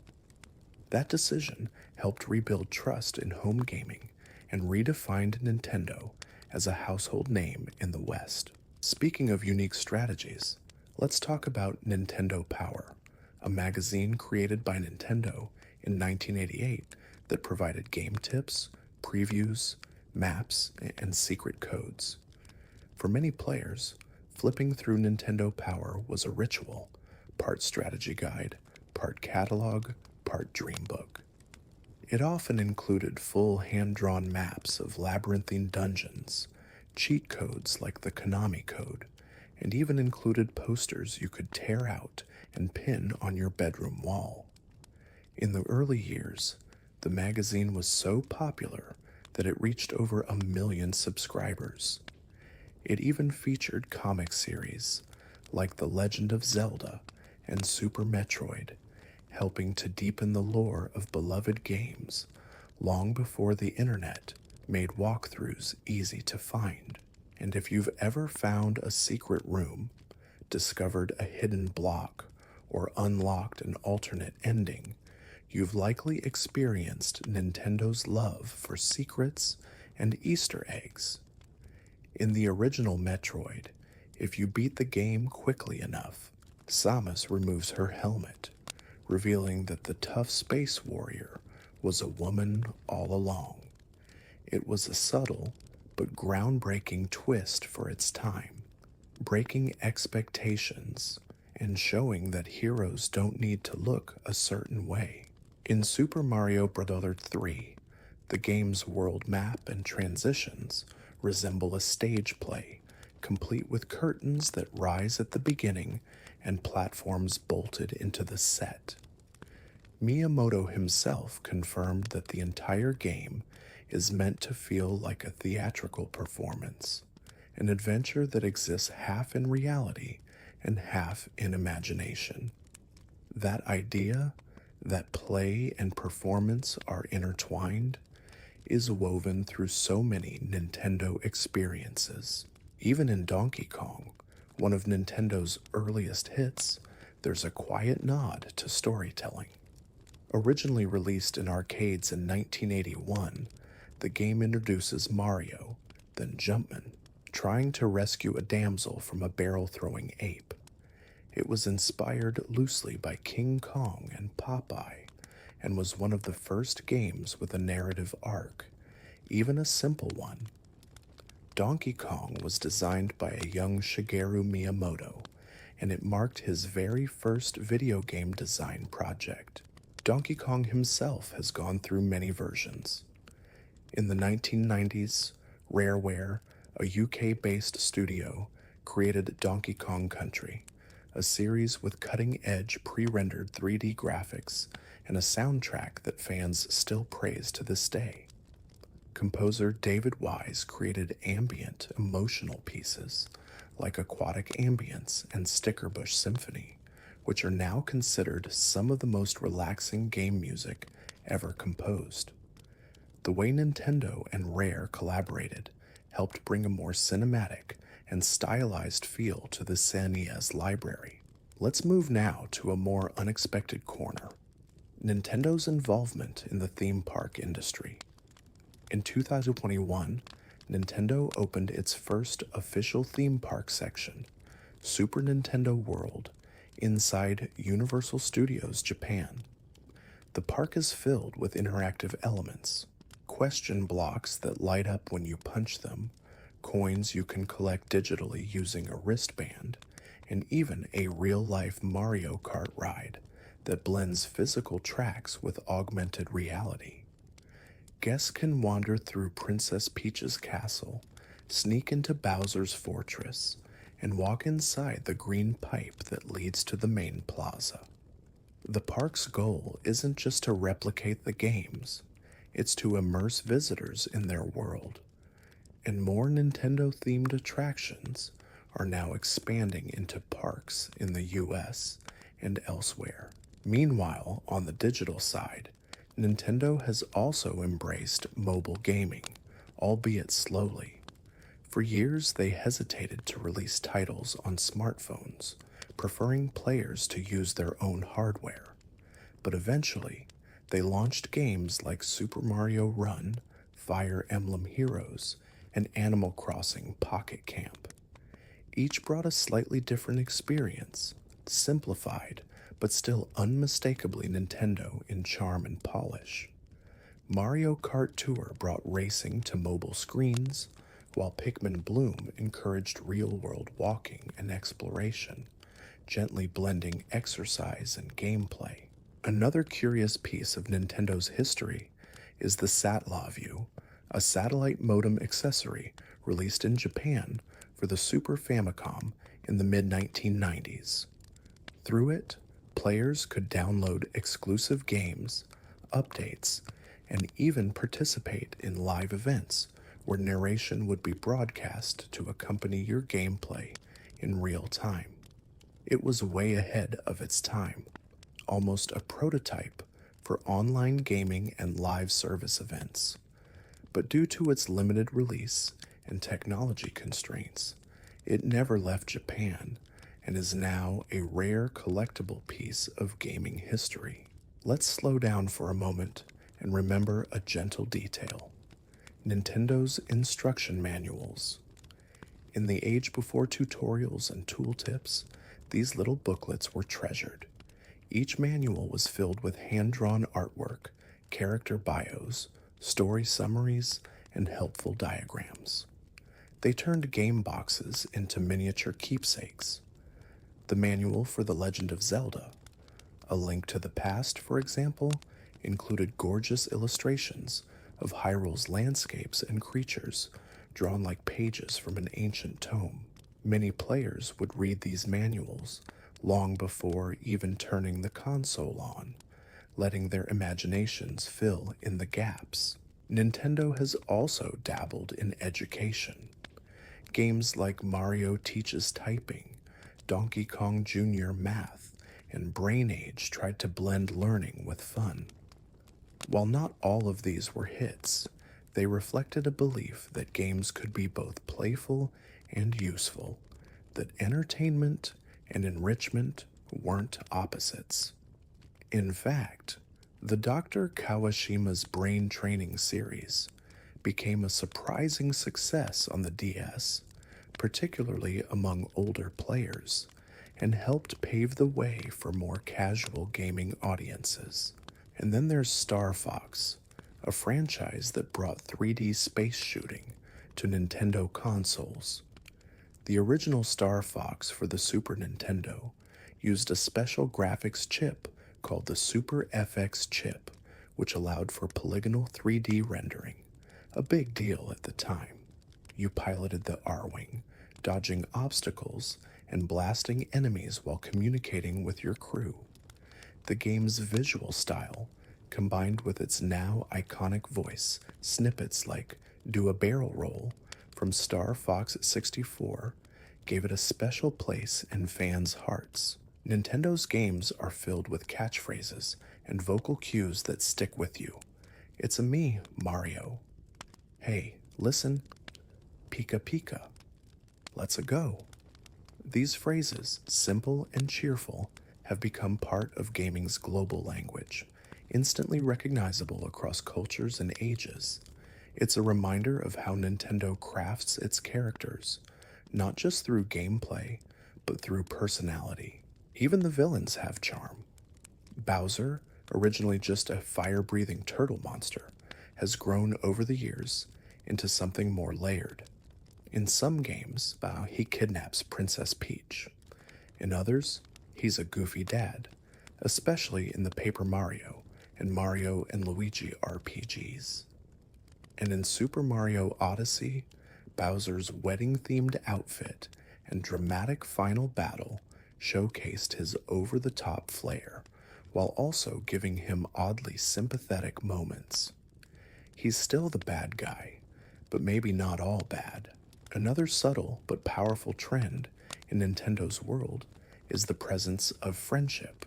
That decision helped rebuild trust in home gaming and redefined Nintendo as a household name in the West. Speaking of unique strategies, let's talk about Nintendo Power, a magazine created by Nintendo in 1988 that provided game tips, previews, maps, and secret codes. For many players, flipping through Nintendo Power was a ritual, part strategy guide, part catalog, part dream book. It often included full hand-drawn maps of labyrinthine dungeons, cheat codes like the Konami code, and even included posters you could tear out and pin on your bedroom wall. In the early years, the magazine was so popular that it reached over 1 million subscribers. It even featured comic series like The Legend of Zelda and Super Metroid, helping to deepen the lore of beloved games long before the internet made walkthroughs easy to find. And if you've ever found a secret room, discovered a hidden block, or unlocked an alternate ending, you've likely experienced Nintendo's love for secrets and Easter eggs. In the original Metroid, if you beat the game quickly enough, Samus removes her helmet, revealing that the tough space warrior was a woman all along. It was a subtle but groundbreaking twist for its time, breaking expectations and showing that heroes don't need to look a certain way. In Super Mario Bros. 3, the game's world map and transitions resemble a stage play, complete with curtains that rise at the beginning and platforms bolted into the set. Miyamoto himself confirmed that the entire game is meant to feel like a theatrical performance, an adventure that exists half in reality and half in imagination. That idea, that play and performance are intertwined, is woven through so many Nintendo experiences. Even in Donkey Kong, one of Nintendo's earliest hits, there's a quiet nod to storytelling. Originally released in arcades in 1981, the game introduces Mario, then Jumpman, trying to rescue a damsel from a barrel-throwing ape. It was inspired loosely by King Kong and Popeye, and was one of the first games with a narrative arc, even a simple one. Donkey Kong was designed by a young Shigeru Miyamoto, and it marked his very first video game design project. Donkey Kong himself has gone through many versions. In the 1990s, Rareware, a UK-based studio, created Donkey Kong Country, a series with cutting-edge pre-rendered 3D graphics and a soundtrack that fans still praise to this day. Composer David Wise created ambient, emotional pieces like Aquatic Ambience and Stickerbush Symphony, which are now considered some of the most relaxing game music ever composed. The way Nintendo and Rare collaborated helped bring a more cinematic and stylized feel to the SNES library. Let's move now to a more unexpected corner: Nintendo's involvement in the theme park industry. In 2021, Nintendo opened its first official theme park section, Super Nintendo World, inside Universal Studios Japan. The park is filled with interactive elements, question blocks that light up when you punch them, coins you can collect digitally using a wristband, and even a real-life Mario Kart ride that blends physical tracks with augmented reality. Guests can wander through Princess Peach's castle, sneak into Bowser's fortress, and walk inside the green pipe that leads to the main plaza. The park's goal isn't just to replicate the games, it's to immerse visitors in their world. And more Nintendo-themed attractions are now expanding into parks in the US and elsewhere. Meanwhile, on the digital side, Nintendo has also embraced mobile gaming, albeit slowly. For years, they hesitated to release titles on smartphones, preferring players to use their own hardware. But eventually, they launched games like Super Mario Run, Fire Emblem Heroes, and Animal Crossing Pocket Camp. Each brought a slightly different experience, simplified but still unmistakably Nintendo in charm and polish. Mario Kart Tour brought racing to mobile screens, while Pikmin Bloom encouraged real-world walking and exploration, gently blending exercise and gameplay. Another curious piece of Nintendo's history is the Sat-La-View, a satellite modem accessory released in Japan for the Super Famicom in the mid-1990s. Through it, players could download exclusive games, updates, and even participate in live events where narration would be broadcast to accompany your gameplay in real time. It was way ahead of its time, almost a prototype for online gaming and live service events. But due to its limited release and technology constraints, it never left Japan and is now a rare collectible piece of gaming history. Let's slow down for a moment and remember a gentle detail: Nintendo's instruction manuals. In the age before tutorials and tooltips, these little booklets were treasured. Each manual was filled with hand-drawn artwork, character bios, story summaries, and helpful diagrams. They turned game boxes into miniature keepsakes. The manual for The Legend of Zelda, A Link to the Past, for example, included gorgeous illustrations of Hyrule's landscapes and creatures drawn like pages from an ancient tome. Many players would read these manuals long before even turning the console on, letting their imaginations fill in the gaps. Nintendo has also dabbled in education. Games like Mario Teaches Typing, Donkey Kong Jr. Math, and Brain Age tried to blend learning with fun. While not all of these were hits, they reflected a belief that games could be both playful and useful, that entertainment and enrichment weren't opposites. In fact, the Dr. Kawashima's Brain Training series became a surprising success on the DS, particularly among older players, and helped pave the way for more casual gaming audiences. And then there's Star Fox, a franchise that brought 3D space shooting to Nintendo consoles. The original Star Fox for the Super Nintendo used a special graphics chip called the Super FX chip, which allowed for polygonal 3D rendering, a big deal at the time. You piloted the R-Wing, dodging obstacles and blasting enemies while communicating with your crew. The game's visual style, combined with its now iconic voice, snippets like "Do a barrel roll" from Star Fox 64, gave it a special place in fans' hearts. Nintendo's games are filled with catchphrases and vocal cues that stick with you. "It's a me, Mario." "Hey, listen." "Pika Pika." "Let's-a go." These phrases, simple and cheerful, have become part of gaming's global language, instantly recognizable across cultures and ages. It's a reminder of how Nintendo crafts its characters, not just through gameplay, but through personality. Even the villains have charm. Bowser, originally just a fire-breathing turtle monster, has grown over the years into something more layered. In some games, he kidnaps Princess Peach. In others, he's a goofy dad, especially in the Paper Mario and Mario and Luigi RPGs. And in Super Mario Odyssey, Bowser's wedding-themed outfit and dramatic final battle showcased his over-the-top flair, while also giving him oddly sympathetic moments. He's still the bad guy, but maybe not all bad. Another subtle but powerful trend in Nintendo's world is the presence of friendship.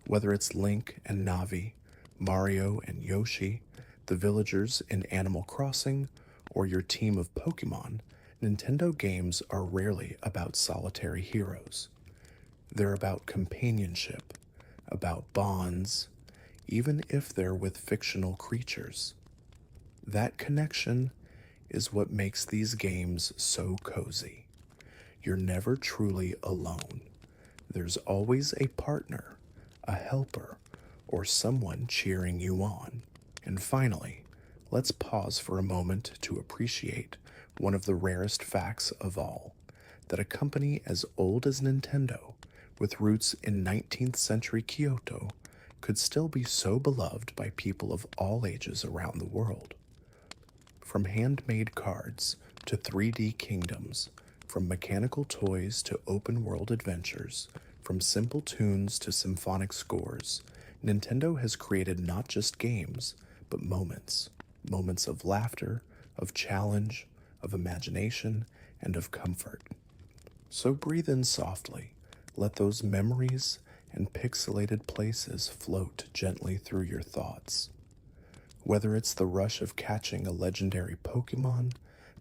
Whether it's Link and Navi, Mario and Yoshi, the villagers in Animal Crossing, or your team of Pokémon, Nintendo games are rarely about solitary heroes. They're about companionship, about bonds, even if they're with fictional creatures. That connection is what makes these games so cozy. You're never truly alone. There's always a partner, a helper, or someone cheering you on. And finally, let's pause for a moment to appreciate one of the rarest facts of all, that a company as old as Nintendo, with roots in 19th century Kyoto, could still be so beloved by people of all ages around the world. From handmade cards to 3D kingdoms, from mechanical toys to open world adventures, from simple tunes to symphonic scores, Nintendo has created not just games, but moments. Moments of laughter, of challenge, of imagination, and of comfort. So breathe in softly. Let those memories and pixelated places float gently through your thoughts. Whether it's the rush of catching a legendary Pokémon,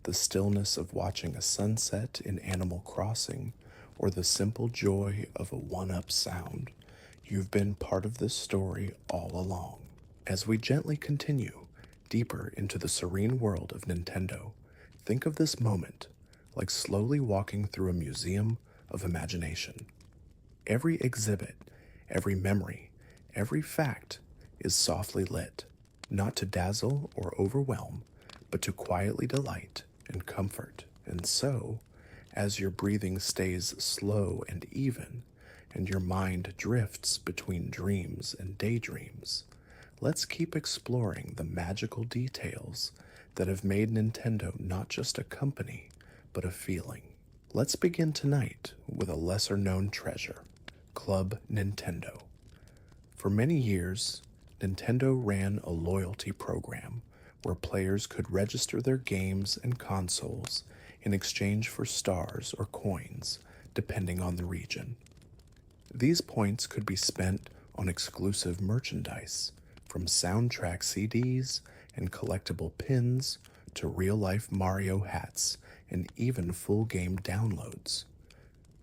the stillness of watching a sunset in Animal Crossing, or the simple joy of a one-up sound, you've been part of this story all along. As we gently continue deeper into the serene world of Nintendo, think of this moment like slowly walking through a museum of imagination. Every exhibit, every memory, every fact is softly lit, not to dazzle or overwhelm, but to quietly delight and comfort. And so, as your breathing stays slow and even, and your mind drifts between dreams and daydreams, let's keep exploring the magical details that have made Nintendo not just a company, but a feeling. Let's begin tonight with a lesser-known treasure, Club Nintendo. For many years, Nintendo ran a loyalty program where players could register their games and consoles in exchange for stars or coins, depending on the region. These points could be spent on exclusive merchandise, from soundtrack CDs and collectible pins to real-life Mario hats and even full game downloads.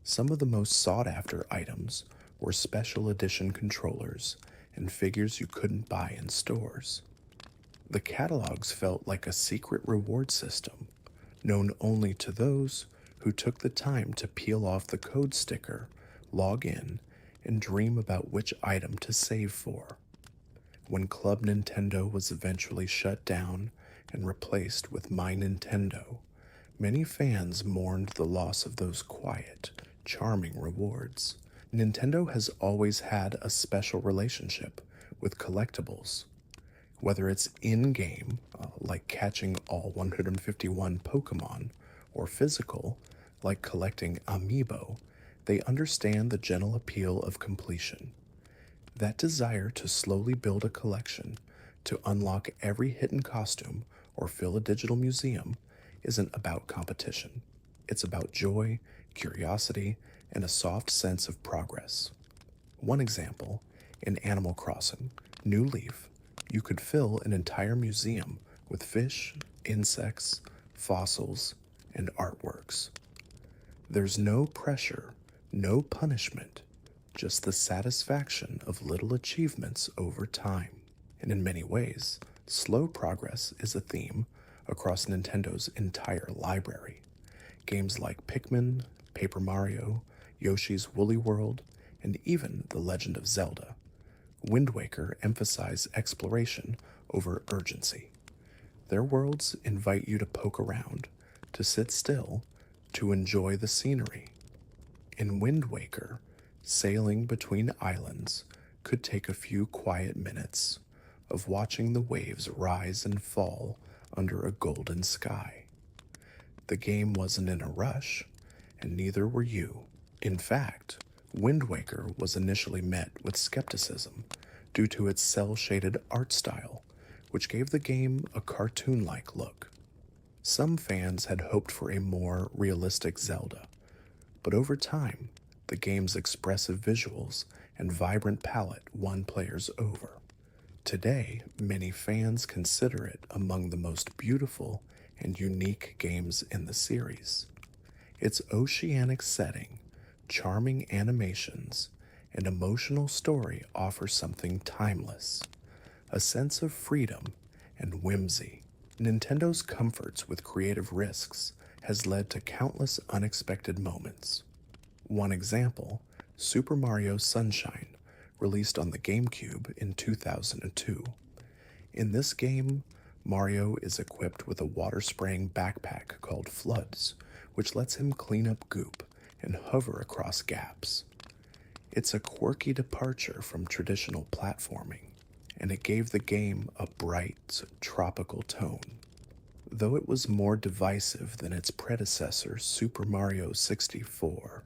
Some of the most sought-after items were special edition controllers and figures you couldn't buy in stores. The catalogs felt like a secret reward system, known only to those who took the time to peel off the code sticker, log in, and dream about which item to save for. When Club Nintendo was eventually shut down and replaced with My Nintendo, many fans mourned the loss of those quiet, charming rewards. Nintendo has always had a special relationship with collectibles. Whether it's in-game, like catching all 151 Pokémon, or physical, like collecting amiibo, they understand the gentle appeal of completion. That desire to slowly build a collection, to unlock every hidden costume or fill a digital museum, isn't about competition. It's about joy, curiosity, and a soft sense of progress. One example, in Animal Crossing, New Leaf, you could fill an entire museum with fish, insects, fossils, and artworks. There's no pressure, no punishment, just the satisfaction of little achievements over time. And in many ways, slow progress is a theme across Nintendo's entire library. Games like Pikmin, Paper Mario, Yoshi's Woolly World, and even The Legend of Zelda. Wind Waker emphasize exploration over urgency. Their worlds invite you to poke around, to sit still, to enjoy the scenery. In Wind Waker, sailing between islands could take a few quiet minutes of watching the waves rise and fall under a golden sky. The game wasn't in a rush, and neither were you. In fact, Wind Waker was initially met with skepticism due to its cel-shaded art style, which gave the game a cartoon-like look. Some fans had hoped for a more realistic Zelda, but over time, the game's expressive visuals and vibrant palette won players over. Today, many fans consider it among the most beautiful and unique games in the series. Its oceanic setting, charming animations, and emotional story offer something timeless, a sense of freedom and whimsy. Nintendo's comforts with creative risks has led to countless unexpected moments. One example, Super Mario Sunshine, released on the GameCube in 2002. In this game, Mario is equipped with a water-spraying backpack called Floods, which lets him clean up goop and hover across gaps. It's a quirky departure from traditional platforming, and it gave the game a bright, tropical tone. Though it was more divisive than its predecessor, Super Mario 64,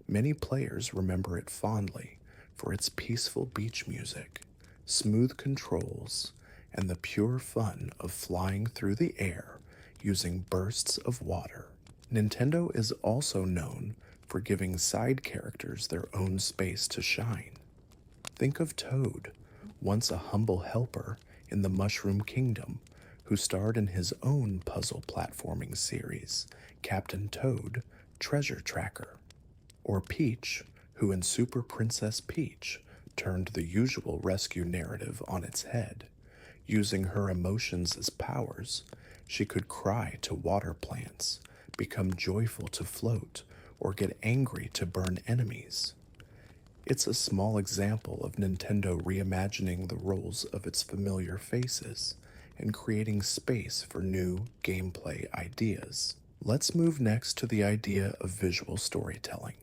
many players remember it fondly for its peaceful beach music, smooth controls, and the pure fun of flying through the air using bursts of water. Nintendo is also known for giving side characters their own space to shine. Think of Toad, once a humble helper in the Mushroom Kingdom, who starred in his own puzzle platforming series, Captain Toad Treasure Tracker. Or Peach, who in Super Princess Peach turned the usual rescue narrative on its head. Using her emotions as powers, she could cry to water plants, become joyful to float, or get angry to burn enemies. It's a small example of Nintendo reimagining the roles of its familiar faces and creating space for new gameplay ideas. Let's move next to the idea of visual storytelling.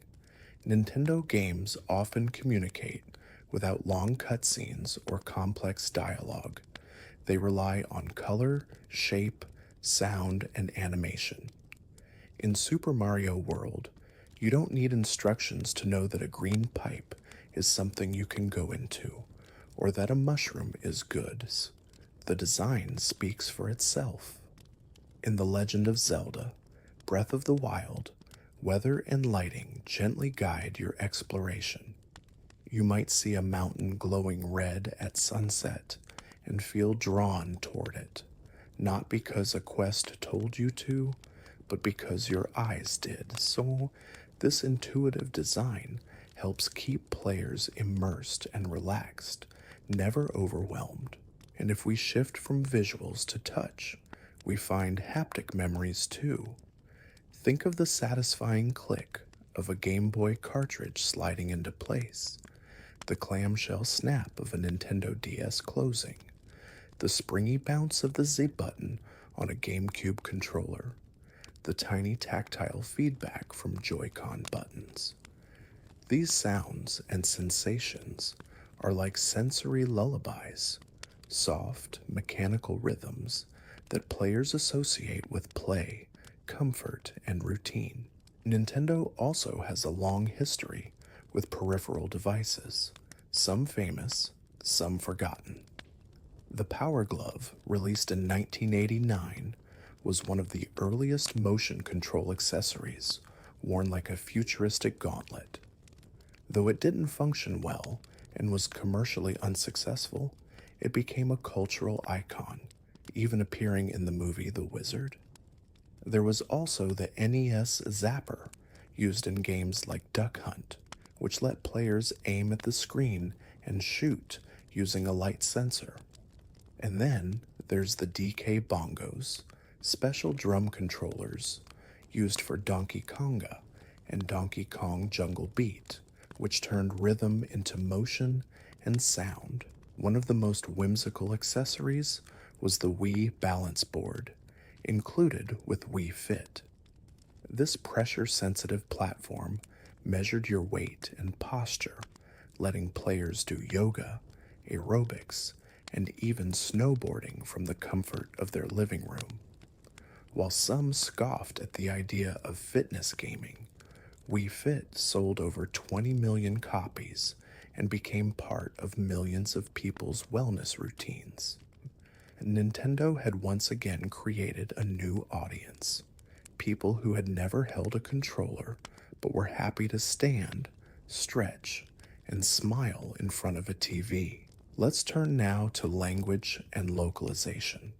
Nintendo games often communicate without long cutscenes or complex dialogue. They rely on color, shape, sound, and animation. In Super Mario World, you don't need instructions to know that a green pipe is something you can go into, or that a mushroom is good. The design speaks for itself. In The Legend of Zelda, Breath of the Wild, weather and lighting gently guide your exploration. You might see a mountain glowing red at sunset and feel drawn toward it, not because a quest told you to, but because your eyes did. So, this intuitive design helps keep players immersed and relaxed, never overwhelmed. And if we shift from visuals to touch, we find haptic memories too. Think of the satisfying click of a Game Boy cartridge sliding into place, the clamshell snap of a Nintendo DS closing, the springy bounce of the Z button on a GameCube controller, the tiny tactile feedback from Joy-Con buttons. These sounds and sensations are like sensory lullabies, soft, mechanical rhythms that players associate with play, comfort, and routine. Nintendo also has a long history with peripheral devices, some famous, some forgotten. The Power Glove, released in 1989, was one of the earliest motion control accessories, worn like a futuristic gauntlet. Though it didn't function well and was commercially unsuccessful, it became a cultural icon, even appearing in the movie The Wizard. There was also the NES Zapper, used in games like Duck Hunt, which let players aim at the screen and shoot using a light sensor. And then there's the DK Bongos, special drum controllers used for Donkey Konga and Donkey Kong Jungle Beat, which turned rhythm into motion and sound. One of the most whimsical accessories was the Wii Balance Board, included with Wii Fit. This pressure-sensitive platform measured your weight and posture, letting players do yoga, aerobics, and even snowboarding from the comfort of their living room. While some scoffed at the idea of fitness gaming, Wii Fit sold over 20 million copies and became part of millions of people's wellness routines. Nintendo had once again created a new audience, people who had never held a controller but were happy to stand, stretch, and smile in front of a TV. Let's turn now to language and localization.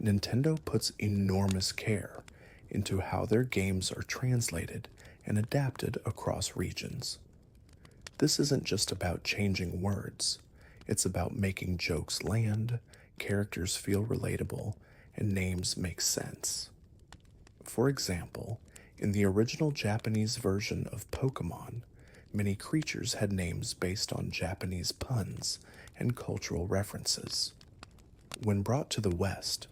Nintendo puts enormous care into how their games are translated and adapted across regions. This isn't just about changing words, it's about making jokes land, characters feel relatable, and names make sense. For example, in the original Japanese version of Pokémon, Many creatures had names based on Japanese puns and cultural references. When brought to the West,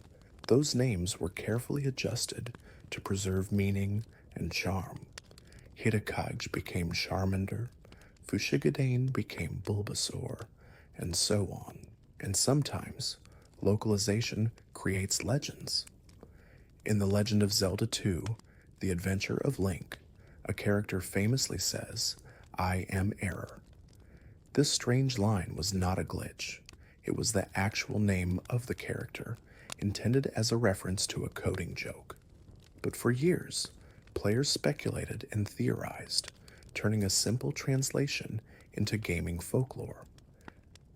those names were carefully adjusted to preserve meaning and charm. Hitokage became Charmander, Fushigadane became Bulbasaur, and so on. And sometimes, localization creates legends. In The Legend of Zelda 2, The Adventure of Link, a character famously says, "I am error." This strange line was not a glitch. It was the actual name of the character, intended as a reference to a coding joke. But for years, players speculated and theorized, turning a simple translation into gaming folklore.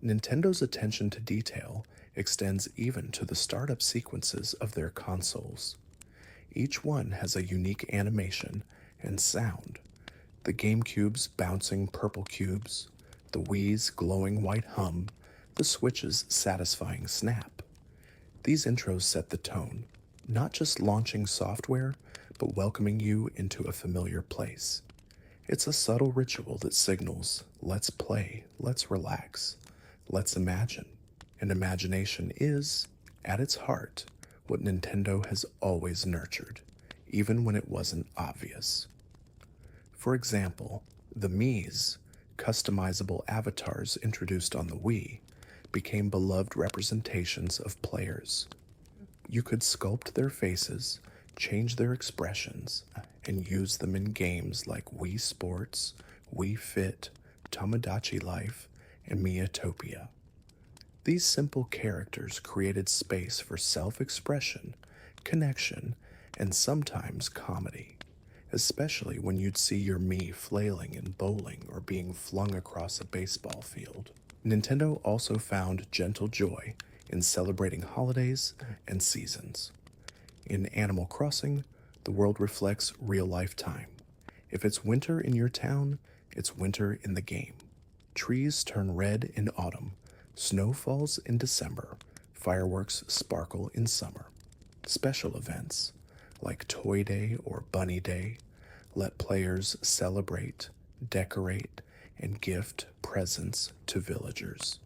Nintendo's attention to detail extends even to the startup sequences of their consoles. Each one has a unique animation and sound. The GameCube's bouncing purple cubes, the Wii's glowing white hum, the Switch's satisfying snap. These intros set the tone, not just launching software, but welcoming you into a familiar place. It's a subtle ritual that signals, let's play, let's relax, let's imagine. And imagination is, at its heart, what Nintendo has always nurtured, even when it wasn't obvious. For example, the Mii's, customizable avatars introduced on the Wii, became beloved representations of players. You could sculpt their faces, change their expressions, and use them in games like Wii Sports, Wii Fit, Tomodachi Life, and Miitopia. These simple characters created space for self-expression, connection, and sometimes comedy, especially when you'd see your Mii flailing in bowling or being flung across a baseball field. Nintendo also found gentle joy in celebrating holidays and seasons. In Animal Crossing, the world reflects real-life time. If it's winter in your town, it's winter in the game. Trees turn red in autumn, snow falls in December, fireworks sparkle in summer. Special events, like Toy Day or Bunny Day, let players celebrate, decorate, and gift presents to villagers.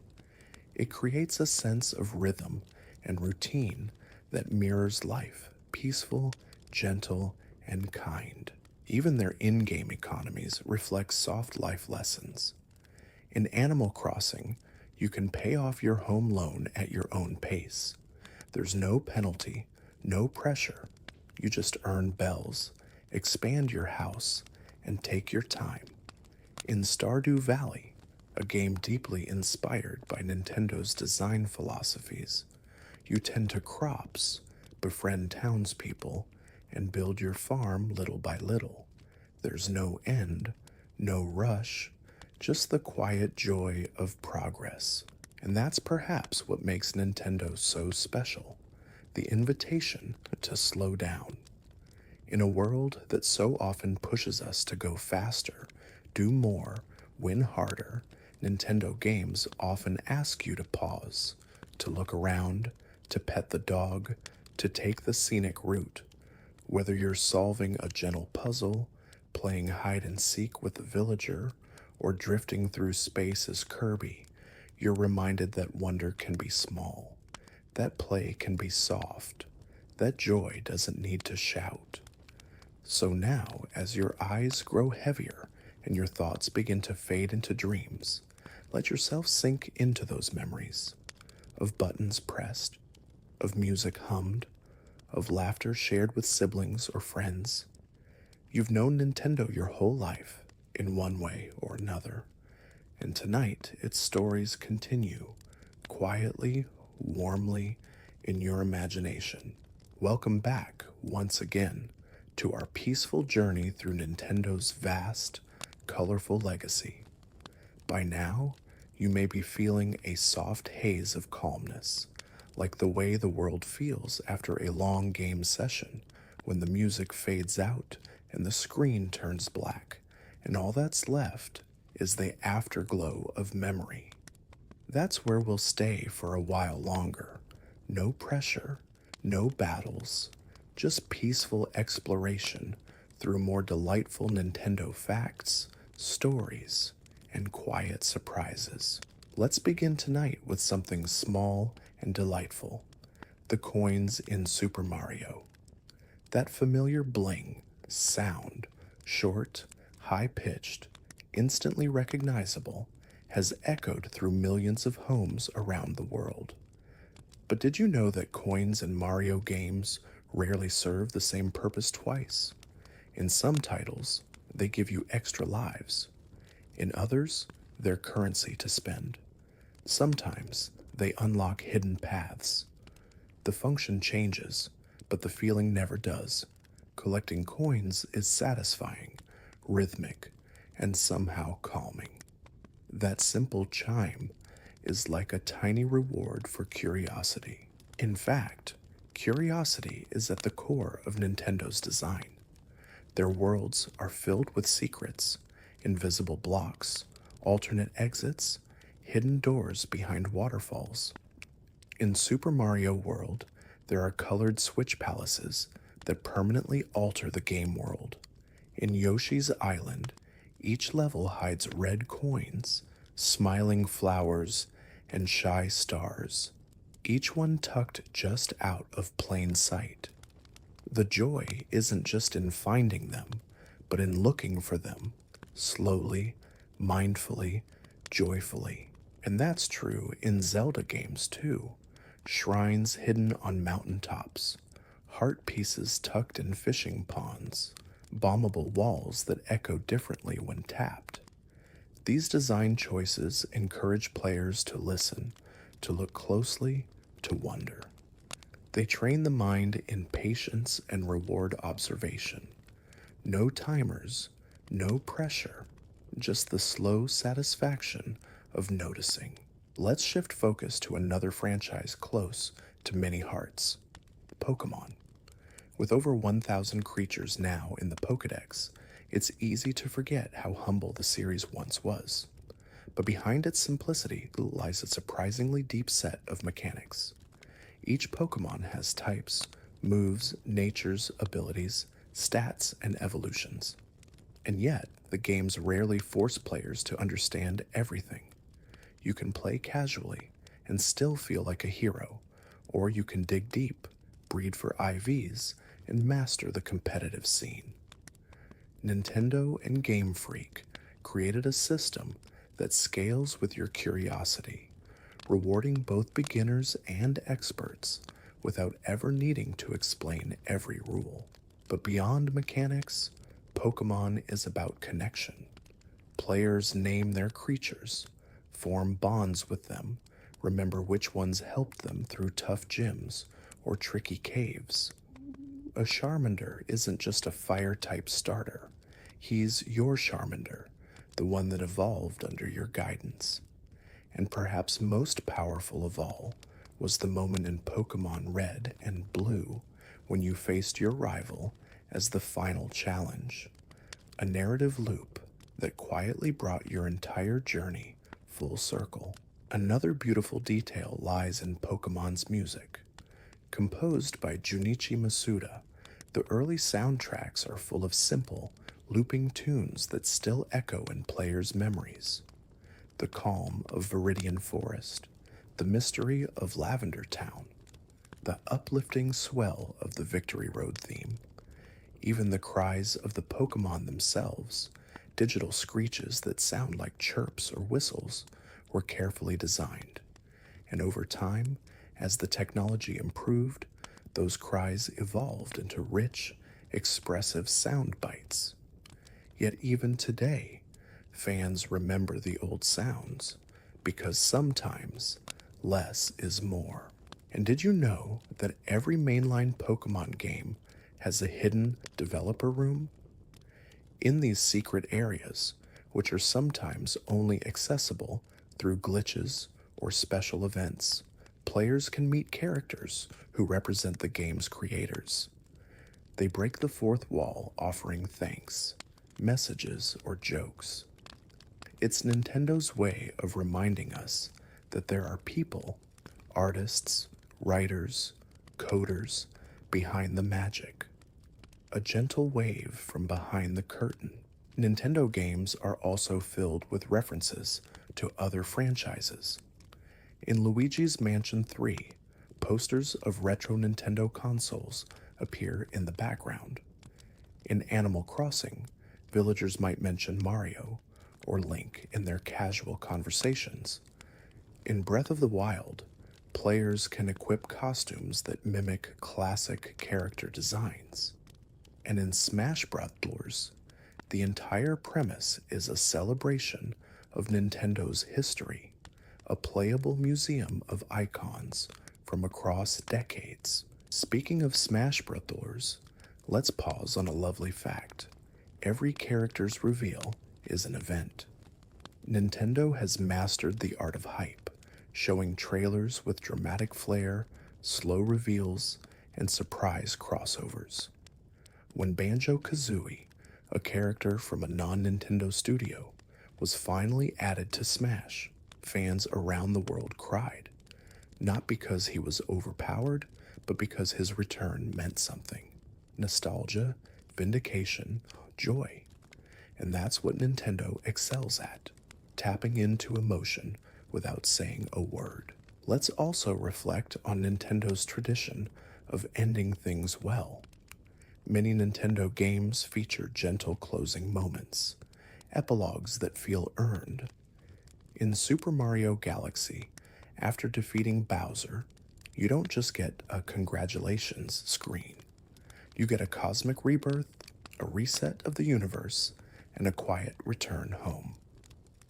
It creates a sense of rhythm and routine that mirrors life, peaceful, gentle, and kind. Even their in-game economies reflect soft life lessons. In Animal Crossing, you can pay off your home loan at your own pace. There's no penalty, no pressure. You just earn bells, expand your house, and take your time. In Stardew Valley, a game deeply inspired by Nintendo's design philosophies, you tend to crops, befriend townspeople, and build your farm little by little. There's no end, no rush, just the quiet joy of progress. And that's perhaps what makes Nintendo so special, the invitation to slow down. In a world that so often pushes us to go faster, do more, win harder, Nintendo games often ask you to pause, to look around, to pet the dog, to take the scenic route. Whether you're solving a gentle puzzle, playing hide and seek with a villager, or drifting through space as Kirby, you're reminded that wonder can be small, that play can be soft, that joy doesn't need to shout. So now, as your eyes grow heavier and your thoughts begin to fade into dreams, let yourself sink into those memories of buttons pressed, of music hummed, of laughter shared with siblings or friends. You've known Nintendo your whole life, in one way or another, and tonight its stories continue, quietly, warmly, in your imagination. Welcome back, once again, to our peaceful journey through Nintendo's vast, colorful legacy. By now, you may be feeling a soft haze of calmness, like the way the world feels after a long game session, when the music fades out and the screen turns black, and all that's left is the afterglow of memory. That's where we'll stay for a while longer. No pressure, no battles, just peaceful exploration through more delightful Nintendo facts, stories, and quiet surprises. Let's begin tonight with something small and delightful: the coins in Super Mario. That familiar bling, sound, short, high pitched, instantly recognizable, has echoed through millions of homes around the world. But did you know that coins in Mario games rarely serve the same purpose twice? In some titles, they give you extra lives. In others, they're currency to spend. Sometimes they unlock hidden paths. The function changes, but the feeling never does. Collecting coins is satisfying, rhythmic, and somehow calming. That simple chime is like a tiny reward for curiosity. In fact, curiosity is at the core of Nintendo's design. Their worlds are filled with secrets, invisible blocks, alternate exits, hidden doors behind waterfalls. In Super Mario World, there are colored switch palaces that permanently alter the game world. In Yoshi's Island, each level hides red coins, smiling flowers, and shy stars, each one tucked just out of plain sight. The joy isn't just in finding them, but in looking for them, slowly, mindfully, joyfully. And that's true in Zelda games too. Shrines hidden on mountaintops, heart pieces tucked in fishing ponds, bombable walls that echo differently when tapped. These design choices encourage players to listen, to look closely, to wonder. They train the mind in patience and reward observation. No timers, no pressure, just the slow satisfaction of noticing. Let's shift focus to another franchise close to many hearts: Pokémon. With over 1,000 creatures now in the Pokédex, it's easy to forget how humble the series once was. But behind its simplicity lies a surprisingly deep set of mechanics. Each Pokémon has types, moves, natures, abilities, stats, and evolutions. And yet, the games rarely force players to understand everything. You can play casually and still feel like a hero, or you can dig deep, breed for IVs, and master the competitive scene. Nintendo and Game Freak created a system that scales with your curiosity, rewarding both beginners and experts without ever needing to explain every rule. But beyond mechanics, Pokémon is about connection. Players name their creatures, form bonds with them, remember which ones helped them through tough gyms or tricky caves. A Charmander isn't just a fire-type starter. He's your Charmander, the one that evolved under your guidance. And perhaps most powerful of all was the moment in Pokémon Red and Blue when you faced your rival as the final challenge. A narrative loop that quietly brought your entire journey full circle. Another beautiful detail lies in Pokémon's music. Composed by Junichi Masuda, the early soundtracks are full of simple, looping tunes that still echo in players' memories. The calm of Viridian Forest, the mystery of Lavender Town, the uplifting swell of the Victory Road theme. Even the cries of the Pokémon themselves, digital screeches that sound like chirps or whistles, were carefully designed. And over time, as the technology improved, those cries evolved into rich, expressive sound bites. Yet even today, fans remember the old sounds, because sometimes less is more. And did you know that every mainline Pokémon game has a hidden developer room? In these secret areas, which are sometimes only accessible through glitches or special events, players can meet characters who represent the game's creators. They break the fourth wall offering thanks, messages, or jokes. It's Nintendo's way of reminding us that there are people, artists, writers, coders, behind the magic. A gentle wave from behind the curtain. Nintendo games are also filled with references to other franchises. In Luigi's Mansion 3, posters of retro Nintendo consoles appear in the background. In Animal Crossing, villagers might mention Mario or Link in their casual conversations. In Breath of the Wild, players can equip costumes that mimic classic character designs. And in Smash Bros., the entire premise is a celebration of Nintendo's history, a playable museum of icons from across decades. Speaking of Smash Bros., let's pause on a lovely fact. Every character's reveal is an event. Nintendo has mastered the art of hype, showing trailers with dramatic flair, slow reveals, and surprise crossovers. When Banjo-Kazooie, a character from a non-Nintendo studio, was finally added to Smash, fans around the world cried. Not because he was overpowered, but because his return meant something. Nostalgia, vindication, joy. And that's what Nintendo excels at, tapping into emotion without saying a word. Let's also reflect on Nintendo's tradition of ending things well. Many Nintendo games feature gentle closing moments, epilogues that feel earned. In Super Mario Galaxy, after defeating Bowser, you don't just get a congratulations screen. You get a cosmic rebirth, a reset of the universe, and a quiet return home.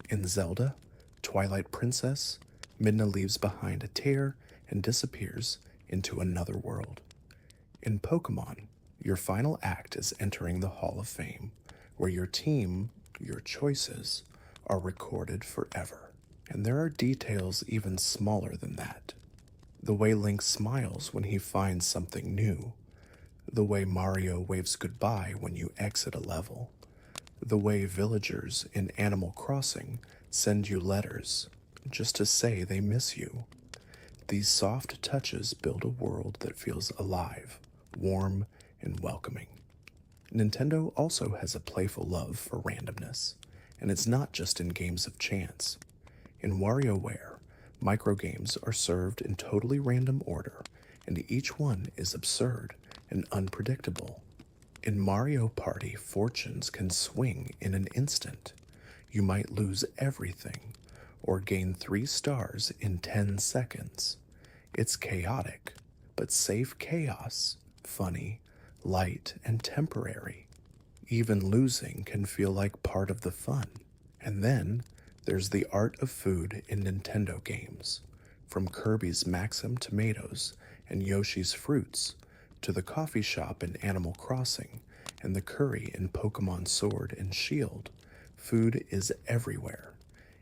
In Zelda, Twilight Princess, Midna leaves behind a tear and disappears into another world. In Pokémon, your final act is entering the Hall of Fame, where your team, your choices, are recorded forever. And there are details even smaller than that. The way Link smiles when he finds something new, the way Mario waves goodbye when you exit a level, the way villagers in Animal Crossing send you letters just to say they miss you. These soft touches build a world that feels alive, warm, and welcoming. Nintendo also has a playful love for randomness, and it's not just in games of chance. In WarioWare, microgames are served in totally random order, and each one is absurd and unpredictable. In Mario Party, fortunes can swing in an instant. You might lose everything, or gain 3 stars in 10 seconds. It's chaotic, but safe chaos, funny, light, and temporary. Even losing can feel like part of the fun. And then there's the art of food in Nintendo games, from Kirby's Maxim tomatoes and Yoshi's fruits, to the coffee shop in Animal Crossing and the curry in Pokémon Sword and Shield. Food is everywhere.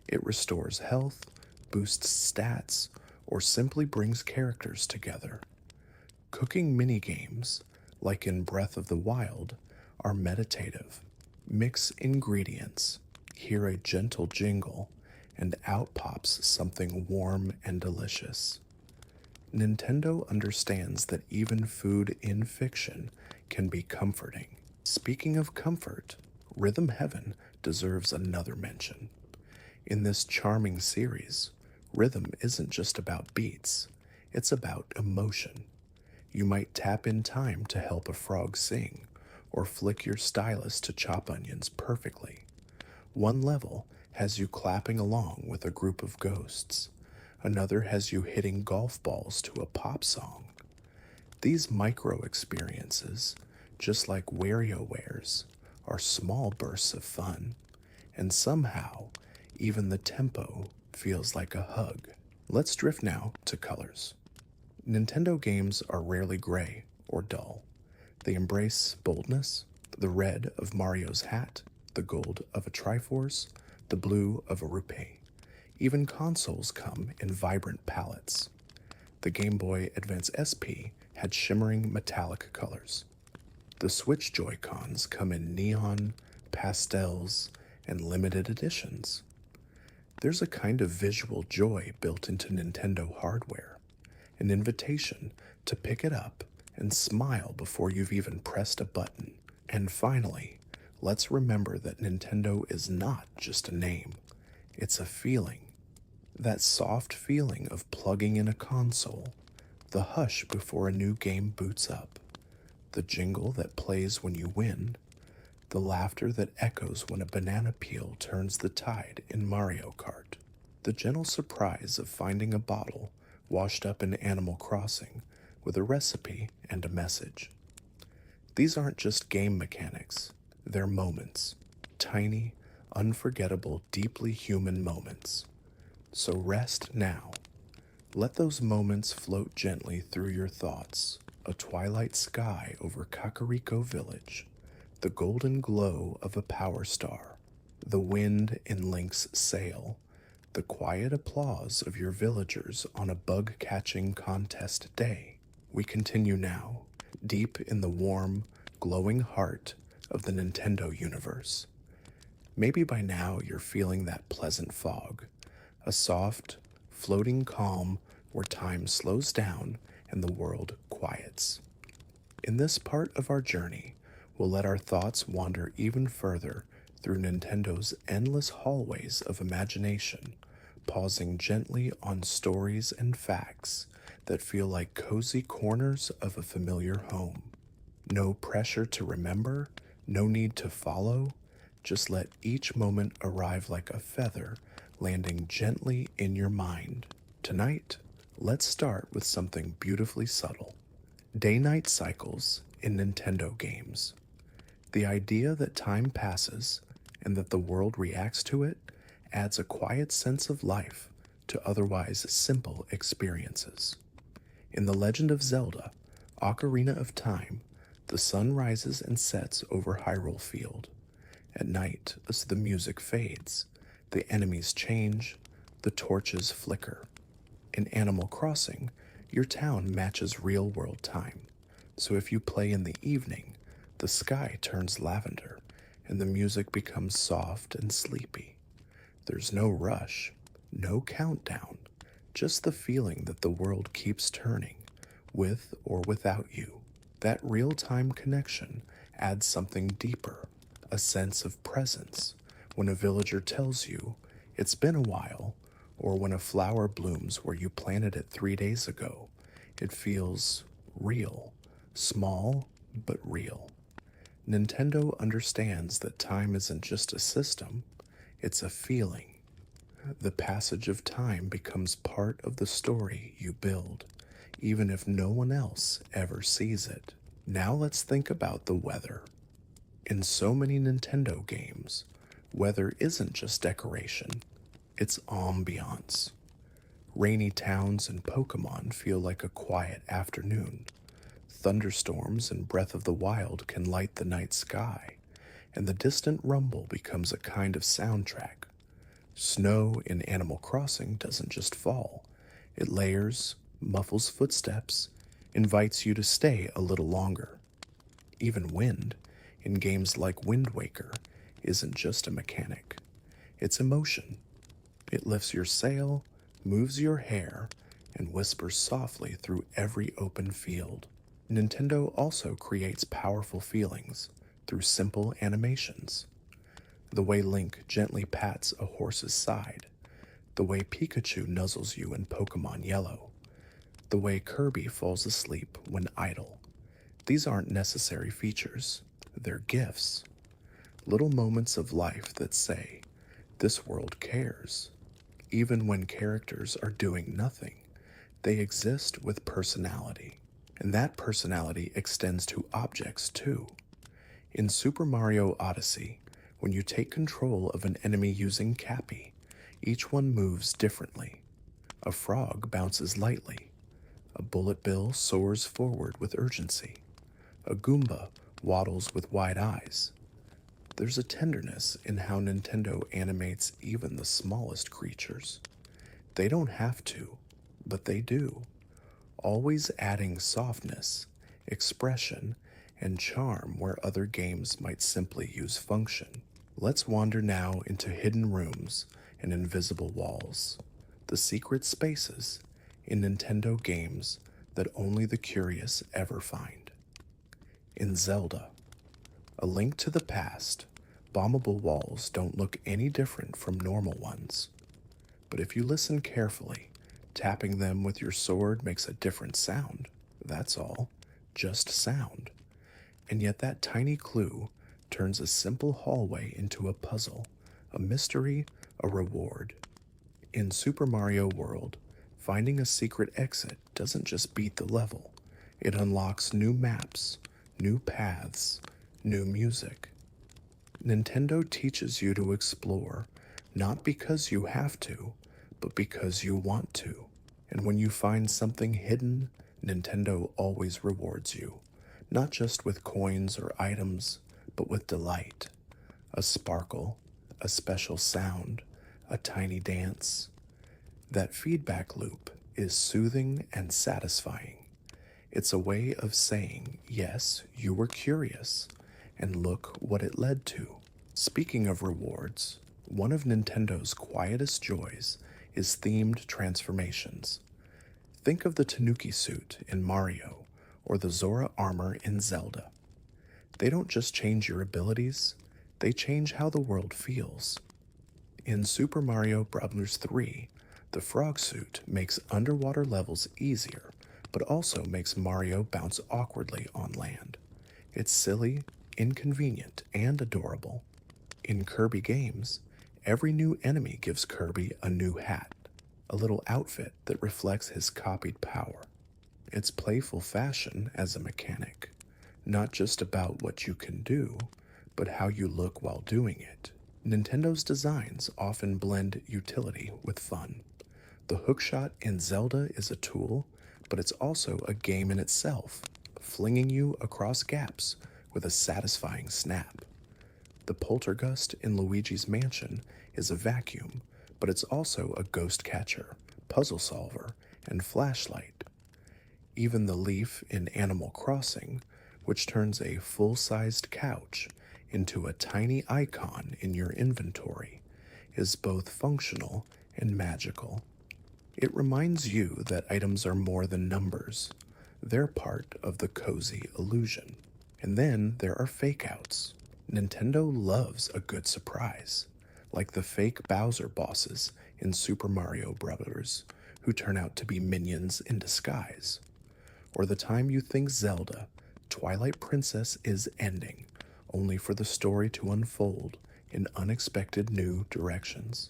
It restores health, boosts stats, or simply brings characters together. Cooking minigames, like in Breath of the Wild, are meditative. Mix ingredients, hear a gentle jingle, and out pops something warm and delicious. Nintendo understands that even food in fiction can be comforting. Speaking of comfort, Rhythm Heaven deserves another mention. In this charming series, rhythm isn't just about beats, it's about emotion. You might tap in time to help a frog sing, or flick your stylus to chop onions perfectly. One level has you clapping along with a group of ghosts. Another has you hitting golf balls to a pop song. These micro experiences, just like WarioWares, are small bursts of fun, and somehow even the tempo feels like a hug. Let's drift now to colors. Nintendo games are rarely gray or dull. They embrace boldness, the red of Mario's hat, the gold of a Triforce, the blue of a Rupee. Even consoles come in vibrant palettes. The Game Boy Advance SP had shimmering metallic colors. The Switch Joy-Cons come in neon, pastels, and limited editions. There's a kind of visual joy built into Nintendo hardware, an invitation to pick it up and smile before you've even pressed a button. And finally, let's remember that Nintendo is not just a name, it's a feeling. That soft feeling of plugging in a console, the hush before a new game boots up, the jingle that plays when you win, the laughter that echoes when a banana peel turns the tide in Mario Kart, the gentle surprise of finding a bottle washed up in Animal Crossing with a recipe and a message. These aren't just game mechanics, they're moments, tiny, unforgettable, deeply human moments. So rest now. Let those moments float gently through your thoughts. A twilight sky over Kakariko Village, the golden glow of a power star, the wind in Link's sail, the quiet applause of your villagers on a bug-catching contest day. We continue now, deep in the warm, glowing heart of the Nintendo universe. Maybe by now you're feeling that pleasant fog, a soft, floating calm where time slows down and the world quiets. In this part of our journey, we'll let our thoughts wander even further through Nintendo's endless hallways of imagination, pausing gently on stories and facts that feel like cozy corners of a familiar home. No pressure to remember, no need to follow, just let each moment arrive like a feather landing gently in your mind. Tonight, let's start with something beautifully subtle. Day-night cycles in Nintendo games. The idea that time passes and that the world reacts to it adds a quiet sense of life to otherwise simple experiences. In The Legend of Zelda, Ocarina of Time, the sun rises and sets over Hyrule Field. At night, as the music fades, the enemies change, the torches flicker. In Animal Crossing, your town matches real-world time, so if you play in the evening, the sky turns lavender and the music becomes soft and sleepy. There's no rush, no countdown, just the feeling that the world keeps turning, with or without you. That real-time connection adds something deeper, a sense of presence, when a villager tells you it's been a while, or when a flower blooms where you planted it 3 days ago. It feels real, small but real. Nintendo understands that time isn't just a system, it's a feeling. The passage of time becomes part of the story you build, even if no one else ever sees it. Now let's think about the weather. In so many Nintendo games, weather isn't just decoration, it's ambiance. Rainy towns in Pokémon feel like a quiet afternoon. Thunderstorms in Breath of the Wild can light the night sky, and the distant rumble becomes a kind of soundtrack. Snow in Animal Crossing doesn't just fall, it layers, muffles footsteps, invites you to stay a little longer. Even wind, in games like Wind Waker, isn't just a mechanic, it's emotion. It lifts your sail, moves your hair, and whispers softly through every open field. Nintendo also creates powerful feelings through simple animations. The way Link gently pats a horse's side, the way Pikachu nuzzles you in Pokémon Yellow, the way Kirby falls asleep when idle. These aren't necessary features, they're gifts. Little moments of life that say, this world cares. Even when characters are doing nothing, they exist with personality. And that personality extends to objects too. In Super Mario Odyssey, when you take control of an enemy using Cappy, each one moves differently. A frog bounces lightly. A bullet bill soars forward with urgency. A Goomba waddles with wide eyes. There's a tenderness in how Nintendo animates even the smallest creatures. They don't have to, but they do, always adding softness, expression, and charm where other games might simply use function. Let's wander now into hidden rooms and invisible walls, the secret spaces in Nintendo games that only the curious ever find. In Zelda, A link to the past, bombable walls don't look any different from normal ones. But if you listen carefully, tapping them with your sword makes a different sound. That's all. Just sound. And yet that tiny clue turns a simple hallway into a puzzle, a mystery, a reward. In Super Mario World, finding a secret exit doesn't just beat the level, it unlocks new maps, new paths, new music. Nintendo teaches you to explore, not because you have to, but because you want to. And when you find something hidden, Nintendo always rewards you, not just with coins or items, but with delight. A sparkle, a special sound, a tiny dance. That feedback loop is soothing and satisfying. It's a way of saying, yes, you were curious, and look what it led to. Speaking of rewards, one of Nintendo's quietest joys is themed transformations. Think of the Tanuki suit in Mario or the Zora armor in Zelda. They don't just change your abilities, they change how the world feels. In Super Mario Bros. 3, the frog suit makes underwater levels easier, but also makes Mario bounce awkwardly on land. It's silly, inconvenient, and adorable. In Kirby games, every new enemy gives Kirby a new hat, a little outfit that reflects his copied power. It's playful fashion as a mechanic, not just about what you can do, but how you look while doing it. Nintendo's designs often blend utility with fun. The hookshot in Zelda is a tool, but it's also a game in itself, flinging you across gaps with a satisfying snap. The poltergust in Luigi's Mansion is a vacuum, but it's also a ghost catcher, puzzle solver, and flashlight. Even the leaf in Animal Crossing, which turns a full-sized couch into a tiny icon in your inventory, is both functional and magical. It reminds you that items are more than numbers. They're part of the cozy illusion. And then there are fake-outs. Nintendo loves a good surprise, like the fake Bowser bosses in Super Mario Bros., who turn out to be minions in disguise. Or the time you think Zelda, Twilight Princess is ending, only for the story to unfold in unexpected new directions.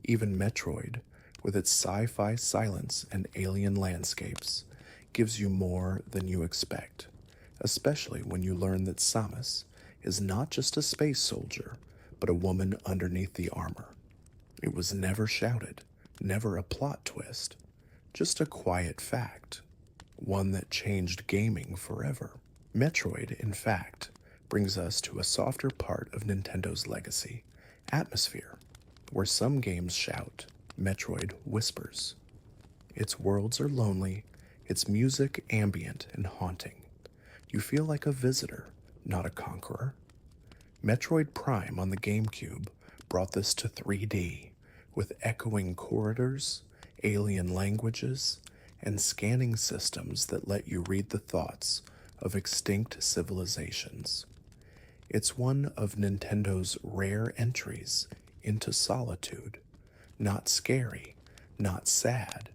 Even Metroid, with its sci-fi silence and alien landscapes, gives you more than you expect, especially when you learn that Samus is not just a space soldier, but a woman underneath the armor. It was never shouted, never a plot twist, just a quiet fact, one that changed gaming forever. Metroid, in fact, brings us to a softer part of Nintendo's legacy, atmosphere, where some games shout, Metroid whispers. Its worlds are lonely, its music ambient and haunting. You feel like a visitor, not a conqueror. Metroid Prime on the GameCube brought this to 3D, with echoing corridors, alien languages, and scanning systems that let you read the thoughts of extinct civilizations. It's one of Nintendo's rare entries into solitude. Not scary, not sad,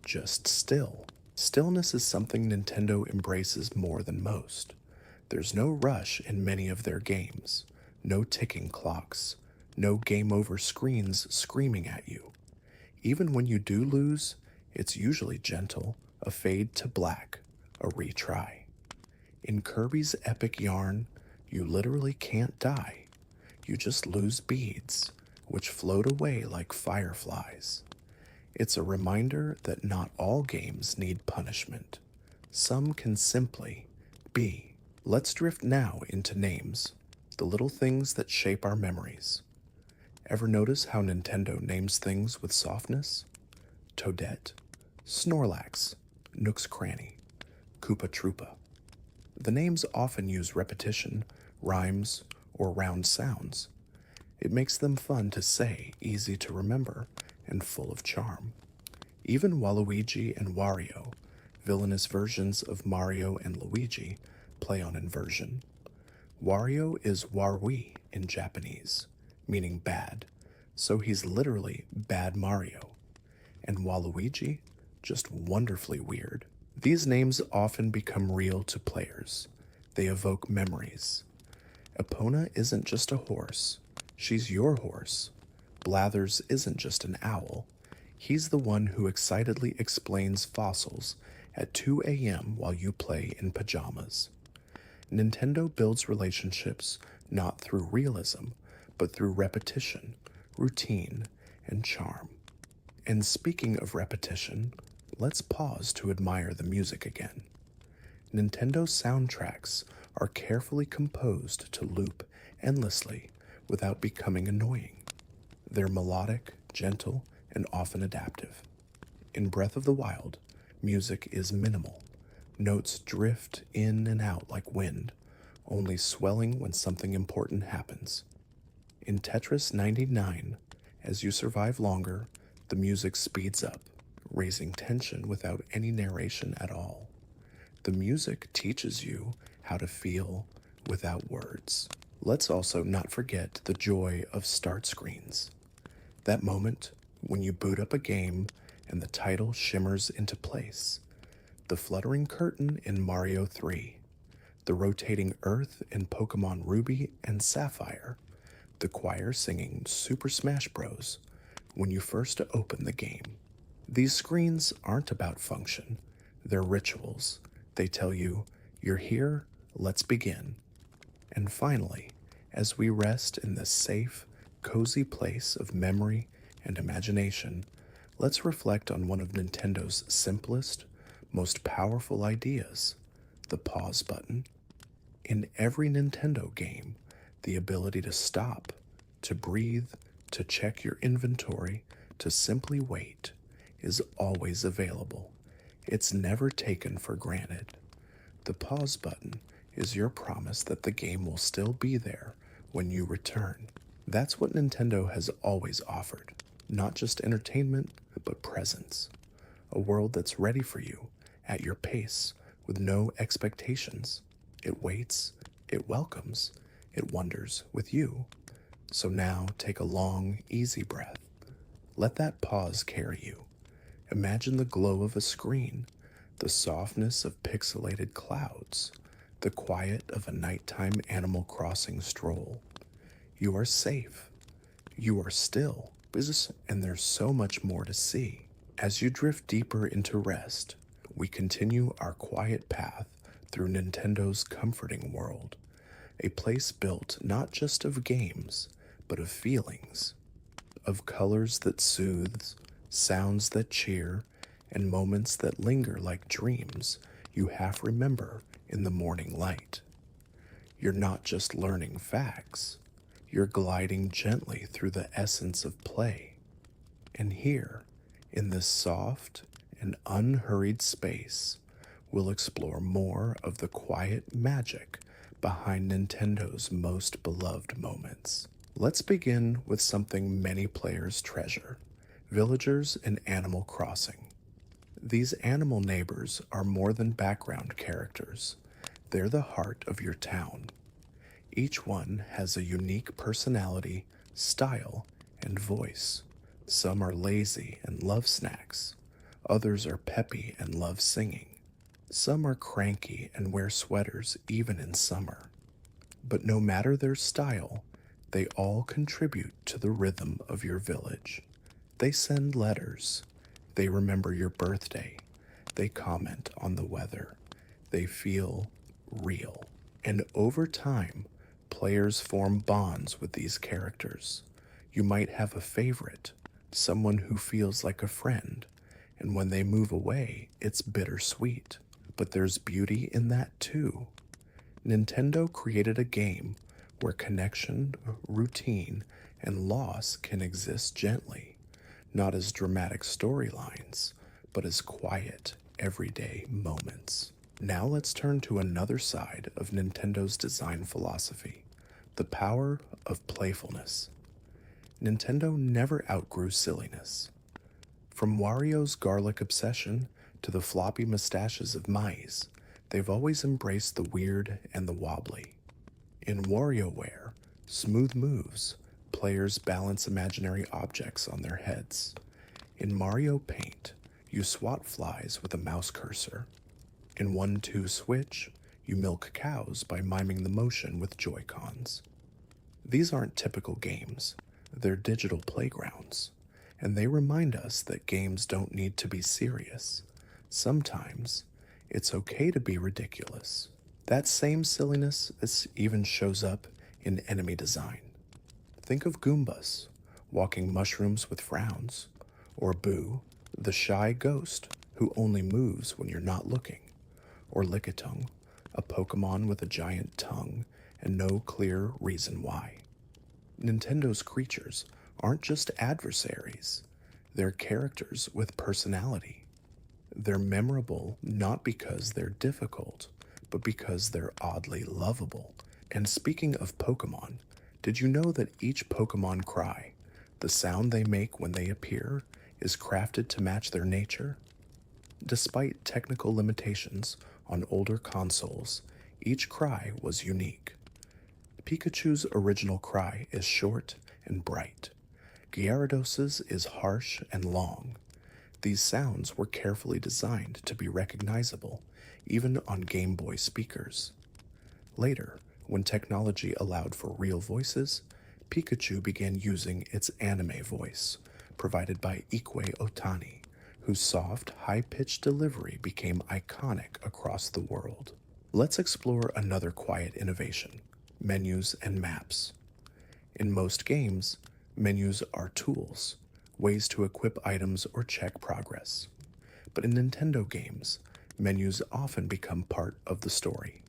just still. Stillness is something Nintendo embraces more than most. There's no rush in many of their games, no ticking clocks, no game over screens screaming at you. Even when you do lose, it's usually gentle, a fade to black, a retry. In Kirby's epic yarn, you literally can't die. You just lose beads, which float away like fireflies. It's a reminder that not all games need punishment. Some can simply be. Let's drift now into names, the little things that shape our memories. Ever notice how Nintendo names things with softness? Toadette, Snorlax, Nook's Cranny, Koopa Troopa. The names often use repetition, rhymes, or round sounds. It makes them fun to say, easy to remember, and full of charm. Even Waluigi and Wario, villainous versions of Mario and Luigi, play on inversion. Wario is Warui in Japanese, meaning bad, so he's literally Bad Mario. And Waluigi, just wonderfully weird. These names often become real to players. They evoke memories. Epona isn't just a horse, she's your horse. Blathers isn't just an owl, he's the one who excitedly explains fossils at 2 a.m. while you play in pajamas. Nintendo builds relationships not through realism, but through repetition, routine, and charm. And speaking of repetition, let's pause to admire the music again. Nintendo soundtracks are carefully composed to loop endlessly without becoming annoying. They're melodic, gentle, and often adaptive. In Breath of the Wild, music is minimal. Notes drift in and out like wind, only swelling when something important happens. In Tetris 99, as you survive longer, the music speeds up, raising tension without any narration at all. The music teaches you how to feel without words. Let's also not forget the joy of start screens. That moment when you boot up a game and the title shimmers into place. The fluttering curtain in Mario 3. The rotating earth in Pokémon Ruby and Sapphire. The choir singing Super Smash Bros. When you first open the game. These screens aren't about function, they're rituals. They tell you, you're here, let's begin. And finally, as we rest in this safe, cozy place of memory and imagination, let's reflect on one of Nintendo's simplest, most powerful ideas, the pause button. In every Nintendo game, the ability to stop, to breathe, to check your inventory, to simply wait, is always available. It's never taken for granted. The pause button is your promise that the game will still be there when you return. That's what Nintendo has always offered. Not just entertainment, but presence. A world that's ready for you, at your pace, with no expectations. It waits, it welcomes, it wonders with you. So now take a long, easy breath. Let that pause carry you. Imagine the glow of a screen, the softness of pixelated clouds, the quiet of a nighttime Animal Crossing stroll. You are safe. You are still. And there's so much more to see. As you drift deeper into rest, we continue our quiet path through Nintendo's comforting world, a place built not just of games, but of feelings, of colors that soothes, sounds that cheer, and moments that linger like dreams you half remember in the morning light. You're not just learning facts, you're gliding gently through the essence of play. And here, in this soft and unhurried space, we'll explore more of the quiet magic behind Nintendo's most beloved moments. Let's begin with something many players treasure: villagers in Animal Crossing. These animal neighbors are more than background characters. They're the heart of your town. Each one has a unique personality, style, and voice. Some are lazy and love snacks. Others are peppy and love singing. Some are cranky and wear sweaters even in summer. But no matter their style, they all contribute to the rhythm of your village. They send letters. They remember your birthday. They comment on the weather. They feel real. And over time, players form bonds with these characters. You might have a favorite, someone who feels like a friend, and when they move away, it's bittersweet. But there's beauty in that too. Nintendo created a game where connection, routine, and loss can exist gently, not as dramatic storylines, but as quiet, everyday moments. Now let's turn to another side of Nintendo's design philosophy, the power of playfulness. Nintendo never outgrew silliness. From Wario's garlic obsession to the floppy mustaches of mice, they've always embraced the weird and the wobbly. In WarioWare, Smooth Moves, players balance imaginary objects on their heads. In Mario Paint, you swat flies with a mouse cursor. In 1-2 Switch, you milk cows by miming the motion with Joy-Cons. These aren't typical games, they're digital playgrounds, and they remind us that games don't need to be serious. Sometimes, it's okay to be ridiculous. That same silliness even shows up in enemy design. Think of Goombas, walking mushrooms with frowns, or Boo, the shy ghost who only moves when you're not looking, or Lickitung, a Pokémon with a giant tongue and no clear reason why. Nintendo's creatures aren't just adversaries, they're characters with personality. They're memorable not because they're difficult, but because they're oddly lovable. And speaking of Pokémon, did you know that each Pokémon cry, the sound they make when they appear, is crafted to match their nature? Despite technical limitations on older consoles, each cry was unique. Pikachu's original cry is short and bright. Gyarados' is harsh and long. These sounds were carefully designed to be recognizable, even on Game Boy speakers. Later, when technology allowed for real voices, Pikachu began using its anime voice, provided by Ikue Otani, whose soft, high-pitched delivery became iconic across the world. Let's explore another quiet innovation: menus and maps. In most games, menus are tools, ways to equip items or check progress. But in Nintendo games, menus often become part of the story.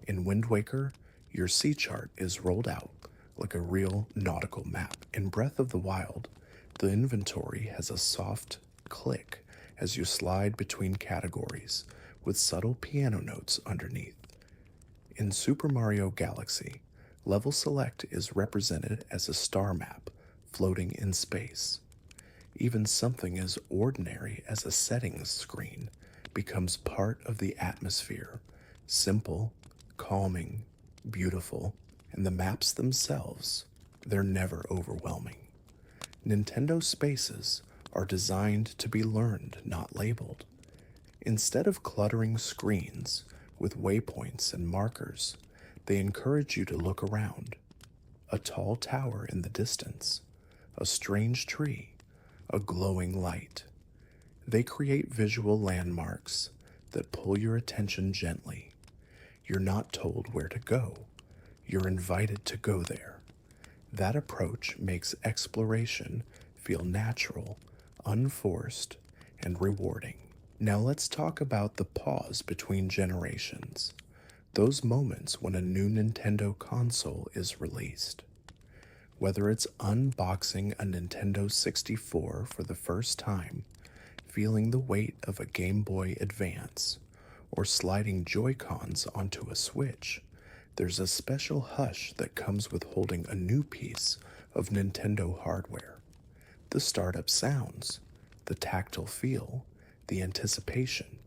In Wind Waker, your sea chart is rolled out like a real nautical map. In Breath of the Wild, the inventory has a soft click as you slide between categories with subtle piano notes underneath. In Super Mario Galaxy, level select is represented as a star map floating in space. Even something as ordinary as a settings screen becomes part of the atmosphere, simple, calming, beautiful, and the maps themselves, they're never overwhelming. Nintendo spaces are designed to be learned, not labeled. Instead of cluttering screens with waypoints and markers, they encourage you to look around. A tall tower in the distance, a strange tree, a glowing light. They create visual landmarks that pull your attention gently. You're not told where to go. You're invited to go there. That approach makes exploration feel natural, unforced, and rewarding. Now let's talk about the pause between generations. Those moments when a new Nintendo console is released. Whether it's unboxing a Nintendo 64 for the first time, feeling the weight of a Game Boy Advance, or sliding Joy-Cons onto a Switch, there's a special hush that comes with holding a new piece of Nintendo hardware. The startup sounds, the tactile feel, the anticipation.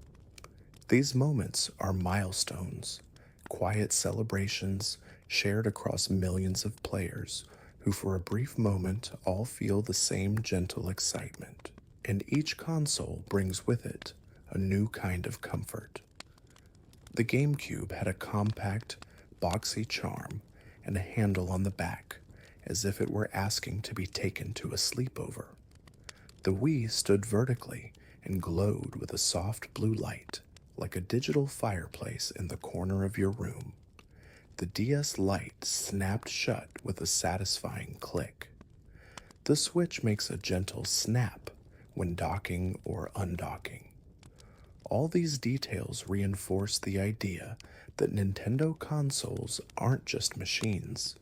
These moments are milestones, quiet celebrations shared across millions of players who for a brief moment all feel the same gentle excitement. And each console brings with it a new kind of comfort. The GameCube had a compact, boxy charm and a handle on the back, as if it were asking to be taken to a sleepover. The Wii stood vertically and glowed with a soft blue light, like a digital fireplace in the corner of your room. The DS Lite snapped shut with a satisfying click. The Switch makes a gentle snap when docking or undocking. All these details reinforce the idea that Nintendo consoles aren't just machines,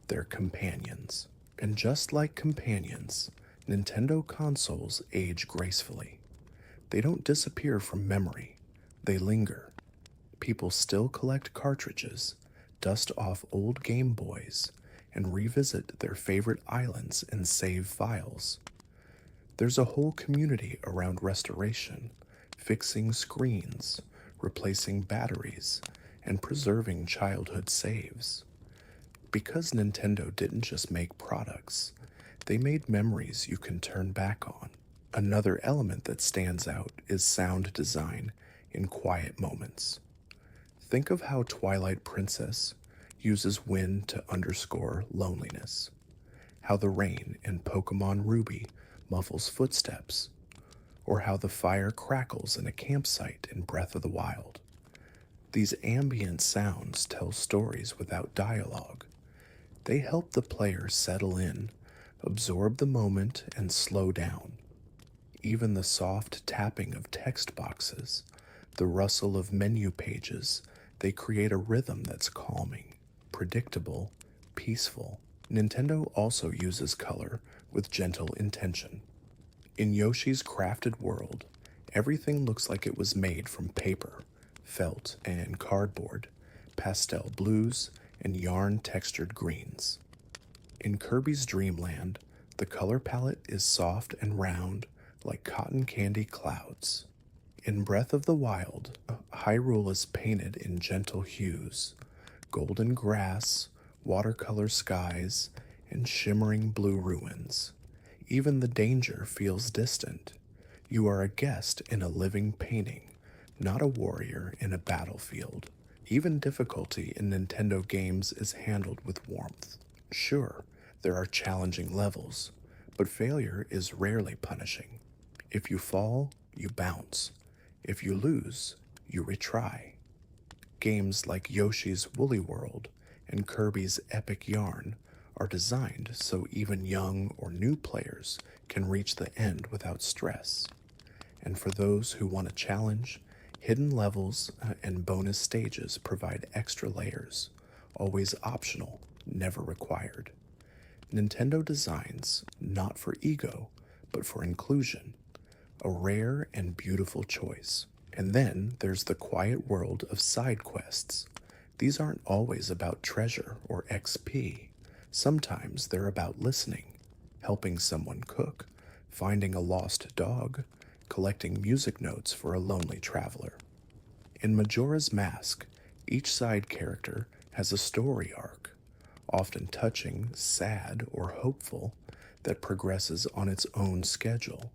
they're companions. And just like companions, Nintendo consoles age gracefully. They don't disappear from memory, they linger. People still collect cartridges, dust off old Game Boys, and revisit their favorite islands and save files. There's a whole community around restoration, fixing screens, replacing batteries, and preserving childhood saves. Because Nintendo didn't just make products, they made memories you can turn back on. Another element that stands out is sound design in quiet moments. Think of how Twilight Princess uses wind to underscore loneliness, how the rain in Pokémon Ruby muffles footsteps, or how the fire crackles in a campsite in Breath of the Wild. These ambient sounds tell stories without dialogue. They help the player settle in, absorb the moment, and slow down. Even the soft tapping of text boxes, the rustle of menu pages, they create a rhythm that's calming, predictable, peaceful. Nintendo also uses color with gentle intention. In Yoshi's Crafted World, everything looks like it was made from paper, felt, and cardboard, pastel blues, and yarn-textured greens. In Kirby's Dream Land, the color palette is soft and round, like cotton candy clouds. In Breath of the Wild, Hyrule is painted in gentle hues, golden grass, watercolor skies, and shimmering blue ruins. Even the danger feels distant. You are a guest in a living painting, not a warrior in a battlefield. Even difficulty in Nintendo games is handled with warmth. Sure, there are challenging levels, but failure is rarely punishing. If you fall, you bounce. If you lose, you retry. Games like Yoshi's Woolly World and Kirby's Epic Yarn are designed so even young or new players can reach the end without stress. And for those who want a challenge, hidden levels and bonus stages provide extra layers, always optional, never required. Nintendo designs not for ego, but for inclusion, a rare and beautiful choice. And then there's the quiet world of side quests. These aren't always about treasure or XP. Sometimes they're about listening, helping someone cook, finding a lost dog, collecting music notes for a lonely traveler. In Majora's Mask, each side character has a story arc, often touching, sad, or hopeful, that progresses on its own schedule.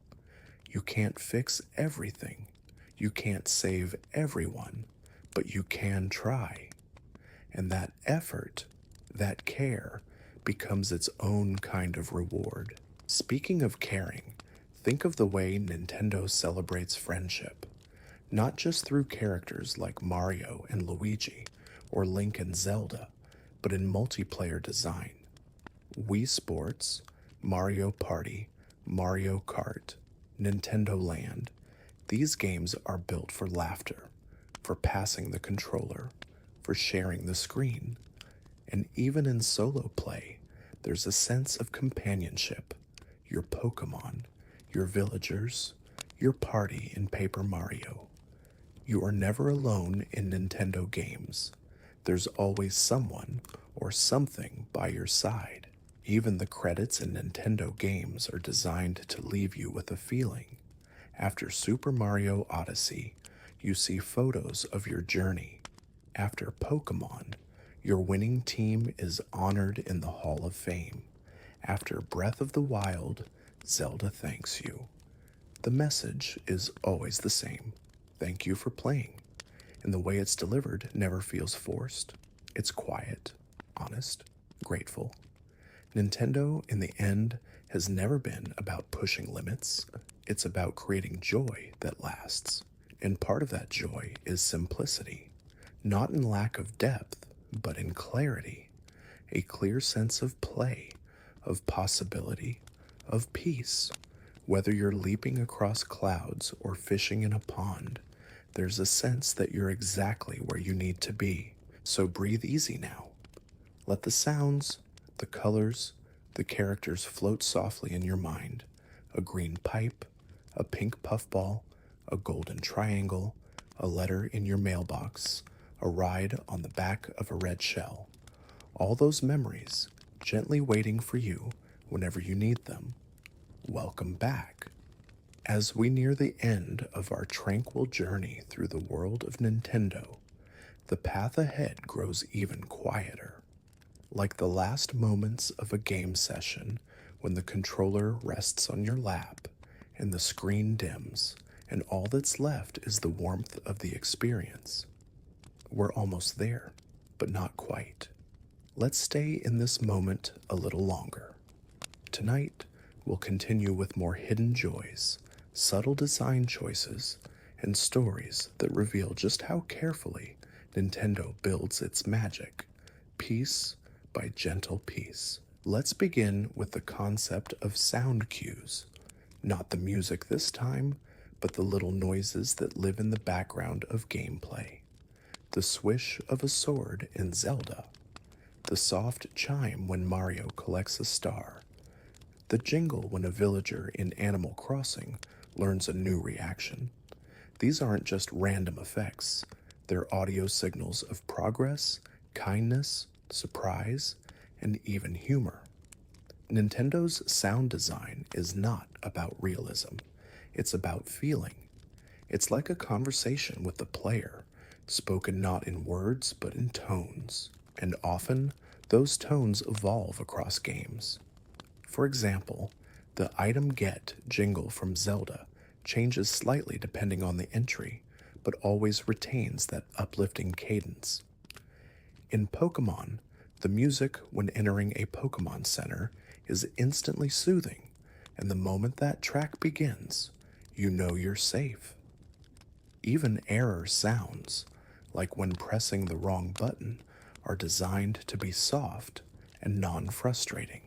You can't fix everything. You can't save everyone, but you can try. And that effort, that care, becomes its own kind of reward. Speaking of caring, think of the way Nintendo celebrates friendship, not just through characters like Mario and Luigi or Link and Zelda, but in multiplayer design. Wii Sports, Mario Party, Mario Kart, Nintendo Land, these games are built for laughter, for passing the controller, for sharing the screen. And even in solo play, there's a sense of companionship. Your Pokémon, your villagers, your party in Paper Mario. You are never alone in Nintendo games. There's always someone or something by your side. Even the credits in Nintendo games are designed to leave you with a feeling. After Super Mario Odyssey, you see photos of your journey. After Pokémon, your winning team is honored in the Hall of Fame. After Breath of the Wild, Zelda thanks you. The message is always the same. Thank you for playing. And the way it's delivered never feels forced. It's quiet, honest, grateful. Nintendo, in the end, has never been about pushing limits. It's about creating joy that lasts. And part of that joy is simplicity. Not in lack of depth, but in clarity. A clear sense of play, of possibility, of peace. Whether you're leaping across clouds or fishing in a pond, there's a sense that you're exactly where you need to be. So breathe easy now. Let the sounds, the colors, the characters float softly in your mind. A green pipe, a pink puffball, a golden triangle, a letter in your mailbox, a ride on the back of a red shell. All those memories, gently waiting for you whenever you need them. Welcome back. As we near the end of our tranquil journey through the world of Nintendo, the path ahead grows even quieter. Like the last moments of a game session when the controller rests on your lap and the screen dims, and all that's left is the warmth of the experience. We're almost there, but not quite. Let's stay in this moment a little longer. Tonight, we'll continue with more hidden joys, subtle design choices, and stories that reveal just how carefully Nintendo builds its magic, piece by gentle piece. Let's begin with the concept of sound cues. Not the music this time, but the little noises that live in the background of gameplay. The swish of a sword in Zelda, the soft chime when Mario collects a star, the jingle when a villager in Animal Crossing learns a new reaction. These aren't just random effects, they're audio signals of progress, kindness, surprise, and even humor. Nintendo's sound design is not about realism, it's about feeling. It's like a conversation with the player, spoken not in words but in tones, and often those tones evolve across games. For example, the item get jingle from Zelda changes slightly depending on the entry, but always retains that uplifting cadence. In Pokémon, the music when entering a Pokémon Center is instantly soothing, and the moment that track begins, you know you're safe. Even error sounds, like when pressing the wrong button, are designed to be soft and non-frustrating.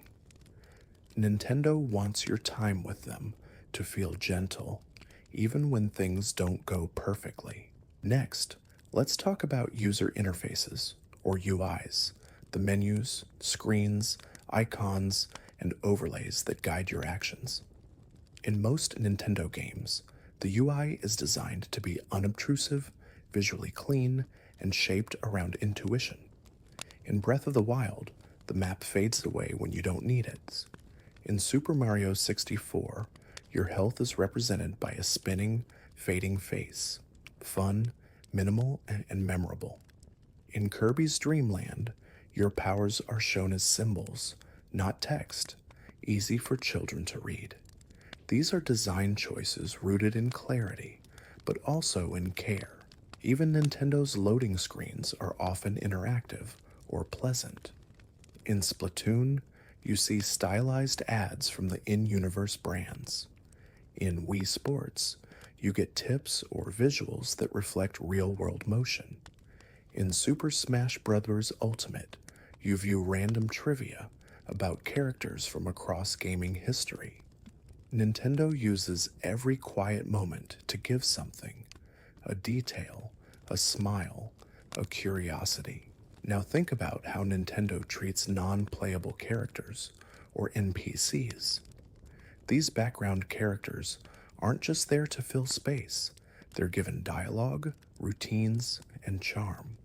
Nintendo wants your time with them to feel gentle, even when things don't go perfectly. Next, let's talk about user interfaces, or UIs, the menus, screens, icons, and overlays that guide your actions. In most Nintendo games, the UI is designed to be unobtrusive, visually clean, and shaped around intuition. In Breath of the Wild, the map fades away when you don't need it. In Super Mario 64, your health is represented by a spinning, fading face. Fun, minimal, and memorable. In Kirby's Dream Land, your powers are shown as symbols, not text, easy for children to read. These are design choices rooted in clarity, but also in care. Even Nintendo's loading screens are often interactive or pleasant. In Splatoon, you see stylized ads from the in-universe brands. In Wii Sports, you get tips or visuals that reflect real-world motion. In Super Smash Bros. Ultimate, you view random trivia about characters from across gaming history. Nintendo uses every quiet moment to give something, a detail, a smile, a curiosity. Now think about how Nintendo treats non-playable characters, or NPCs. These background characters aren't just there to fill space, they're given dialogue, routines, and charm.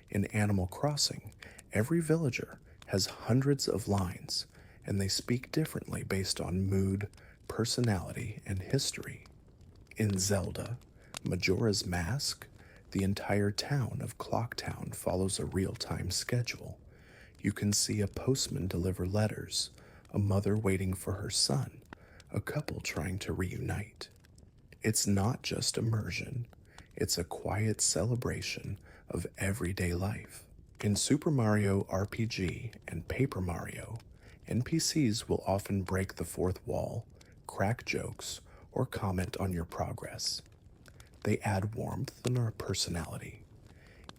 In Animal Crossing, every villager has hundreds of lines, and they speak differently based on mood, personality, and history. In Zelda, Majora's Mask, the entire town of Clocktown follows a real-time schedule. You can see a postman deliver letters, a mother waiting for her son, a couple trying to reunite. It's not just immersion, it's a quiet celebration of everyday life. In Super Mario RPG and Paper Mario, NPCs will often break the fourth wall, crack jokes, or comment on your progress. They add warmth and our personality.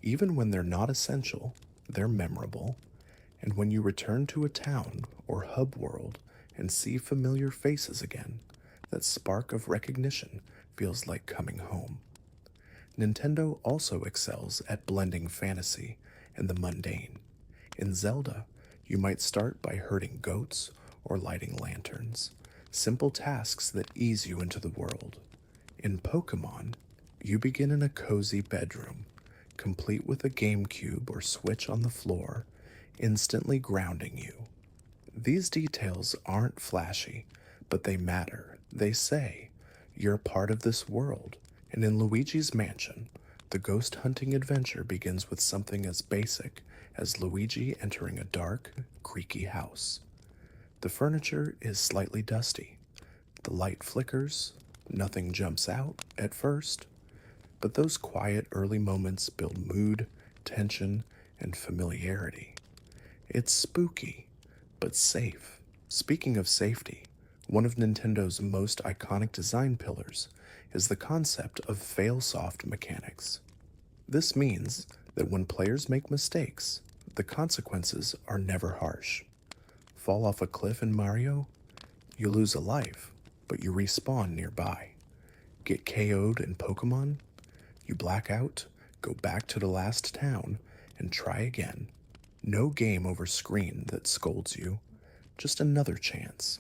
Even when they're not essential, they're memorable. And when you return to a town or hub world and see familiar faces again, that spark of recognition feels like coming home. Nintendo also excels at blending fantasy and the mundane. In Zelda, you might start by herding goats or lighting lanterns, simple tasks that ease you into the world. In Pokémon, you begin in a cozy bedroom, complete with a GameCube or Switch on the floor, instantly grounding you. These details aren't flashy, but they matter. They say, you're part of this world. And in Luigi's Mansion, The ghost hunting adventure begins with something as basic as Luigi entering a dark, creaky house. The furniture is slightly dusty. The light flickers. Nothing jumps out at first. But those quiet early moments build mood, tension, and familiarity. It's spooky, but safe. Speaking of safety, one of Nintendo's most iconic design pillars is the concept of fail-soft mechanics. This means that when players make mistakes, the consequences are never harsh. Fall off a cliff in Mario? You lose a life, but you respawn nearby. Get KO'd in Pokémon? You black out, go back to the last town, and try again. No game over screen that scolds you, just another chance.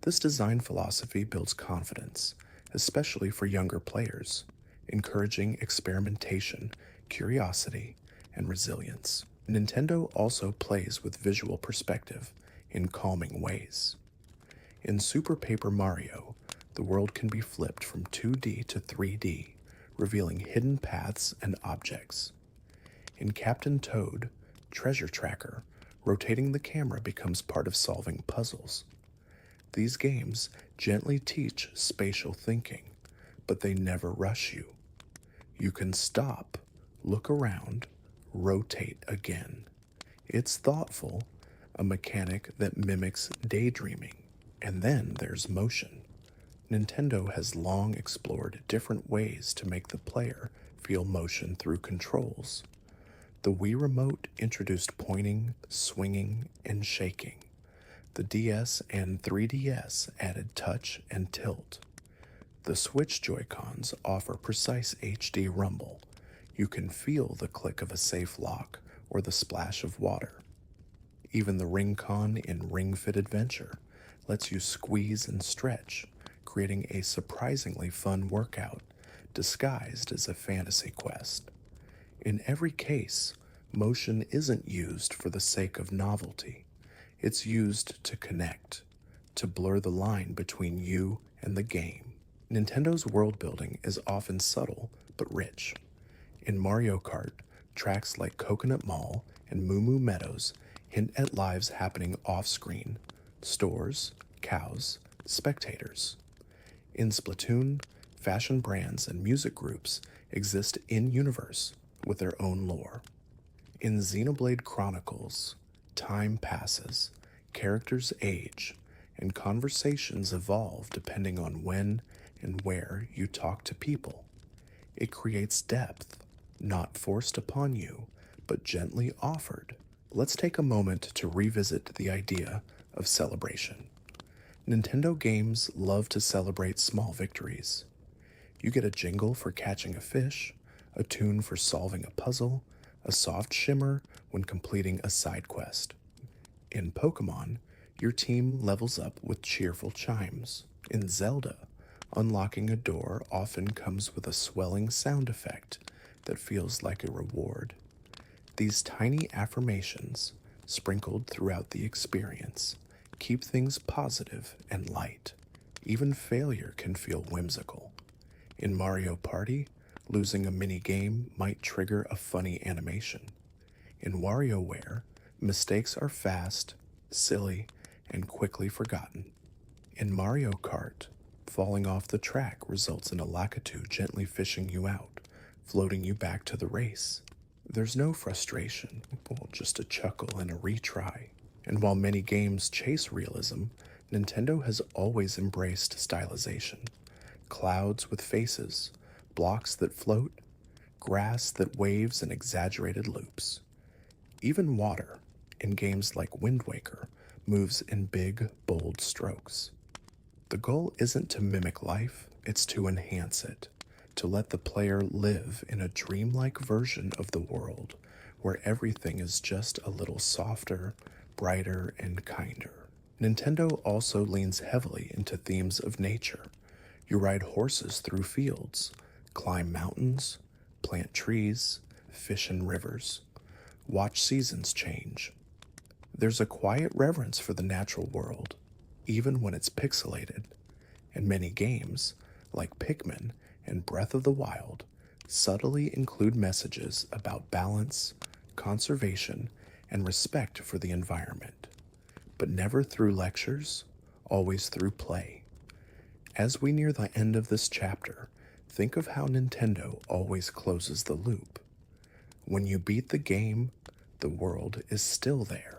This design philosophy builds confidence, especially for younger players, encouraging experimentation, curiosity, and resilience. Nintendo also plays with visual perspective in calming ways. In Super Paper Mario, the world can be flipped from 2D to 3D, revealing hidden paths and objects. In Captain Toad, Treasure Tracker, rotating the camera becomes part of solving puzzles. These games gently teach spatial thinking, but they never rush you. You can stop, look around, rotate again. It's thoughtful, a mechanic that mimics daydreaming. And then there's motion. Nintendo has long explored different ways to make the player feel motion through controls. The Wii Remote introduced pointing, swinging, and shaking. The DS and 3DS added touch and tilt. The Switch Joy-Cons offer precise HD rumble. You can feel the click of a safe lock or the splash of water. Even the Ring-Con in Ring Fit Adventure lets you squeeze and stretch, creating a surprisingly fun workout disguised as a fantasy quest. In every case, motion isn't used for the sake of novelty. It's used to connect, to blur the line between you and the game. Nintendo's world building is often subtle but rich. In Mario Kart, tracks like Coconut Mall and Moo Moo Meadows hint at lives happening off-screen: stores, cows, spectators. In Splatoon, fashion brands and music groups exist in-universe with their own lore. In Xenoblade Chronicles, time passes, characters age, and conversations evolve depending on when and where you talk to people. It creates depth, not forced upon you, but gently offered. Let's take a moment to revisit the idea of celebration. Nintendo games love to celebrate small victories. You get a jingle for catching a fish, a tune for solving a puzzle, a soft shimmer when completing a side quest. In Pokémon, your team levels up with cheerful chimes. In Zelda, unlocking a door often comes with a swelling sound effect that feels like a reward. These tiny affirmations, sprinkled throughout the experience, keep things positive and light. Even failure can feel whimsical. In Mario Party, losing a mini-game might trigger a funny animation. In WarioWare, mistakes are fast, silly, and quickly forgotten. In Mario Kart, falling off the track results in a Lakitu gently fishing you out, floating you back to the race. There's no frustration, well, just a chuckle and a retry. And while many games chase realism, Nintendo has always embraced stylization. Clouds with faces, blocks that float, grass that waves in exaggerated loops. Even water, in games like Wind Waker, moves in big, bold strokes. The goal isn't to mimic life, it's to enhance it, to let the player live in a dreamlike version of the world where everything is just a little softer, brighter, and kinder. Nintendo also leans heavily into themes of nature. You ride horses through fields, climb mountains, plant trees, fish in rivers, watch seasons change. There's a quiet reverence for the natural world, even when it's pixelated, and many games, like Pikmin and Breath of the Wild, subtly include messages about balance, conservation, and respect for the environment, but never through lectures, always through play. As we near the end of this chapter, think of how Nintendo always closes the loop. When you beat the game, the world is still there.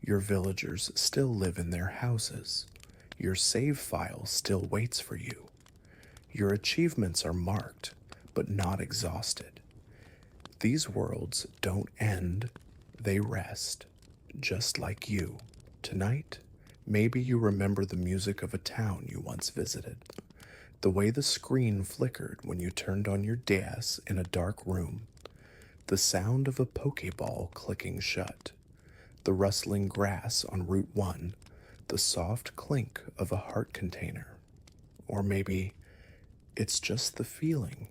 Your villagers still live in their houses. Your save file still waits for you. Your achievements are marked, but not exhausted. These worlds don't end, they rest, just like you. Tonight, maybe you remember the music of a town you once visited, the way the screen flickered when you turned on your DS in a dark room, the sound of a Pokeball clicking shut, the rustling grass on Route 1, the soft clink of a heart container. Or maybe it's just the feeling,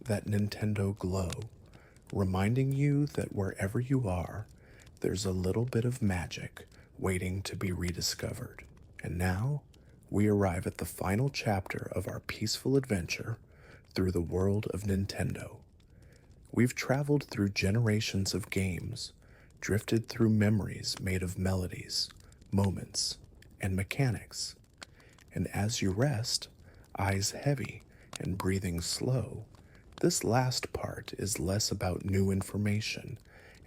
that Nintendo glow, reminding you that wherever you are, there's a little bit of magic waiting to be rediscovered. And now, we arrive at the final chapter of our peaceful adventure through the world of Nintendo. We've traveled through generations of games, drifted through memories made of melodies, moments, and mechanics. And as you rest, eyes heavy and breathing slow, this last part is less about new information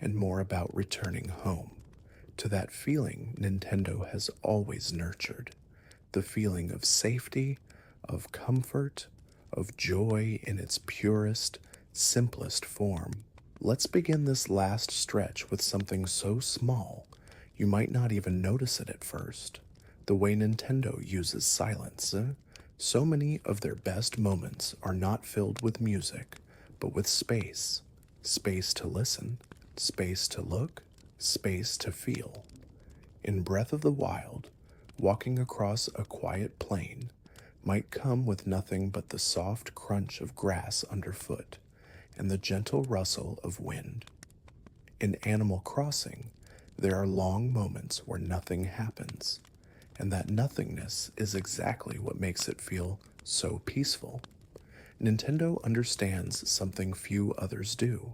and more about returning home, to that feeling Nintendo has always nurtured, the feeling of safety, of comfort, of joy in its purest, simplest form. Let's begin this last stretch with something so small you might not even notice it at first. The way Nintendo uses silence. So many of their best moments are not filled with music, but with space. Space to listen, space to look, space to feel. In Breath of the Wild, walking across a quiet plain might come with nothing but the soft crunch of grass underfoot and the gentle rustle of wind. In Animal Crossing, there are long moments where nothing happens, and that nothingness is exactly what makes it feel so peaceful. Nintendo understands something few others do,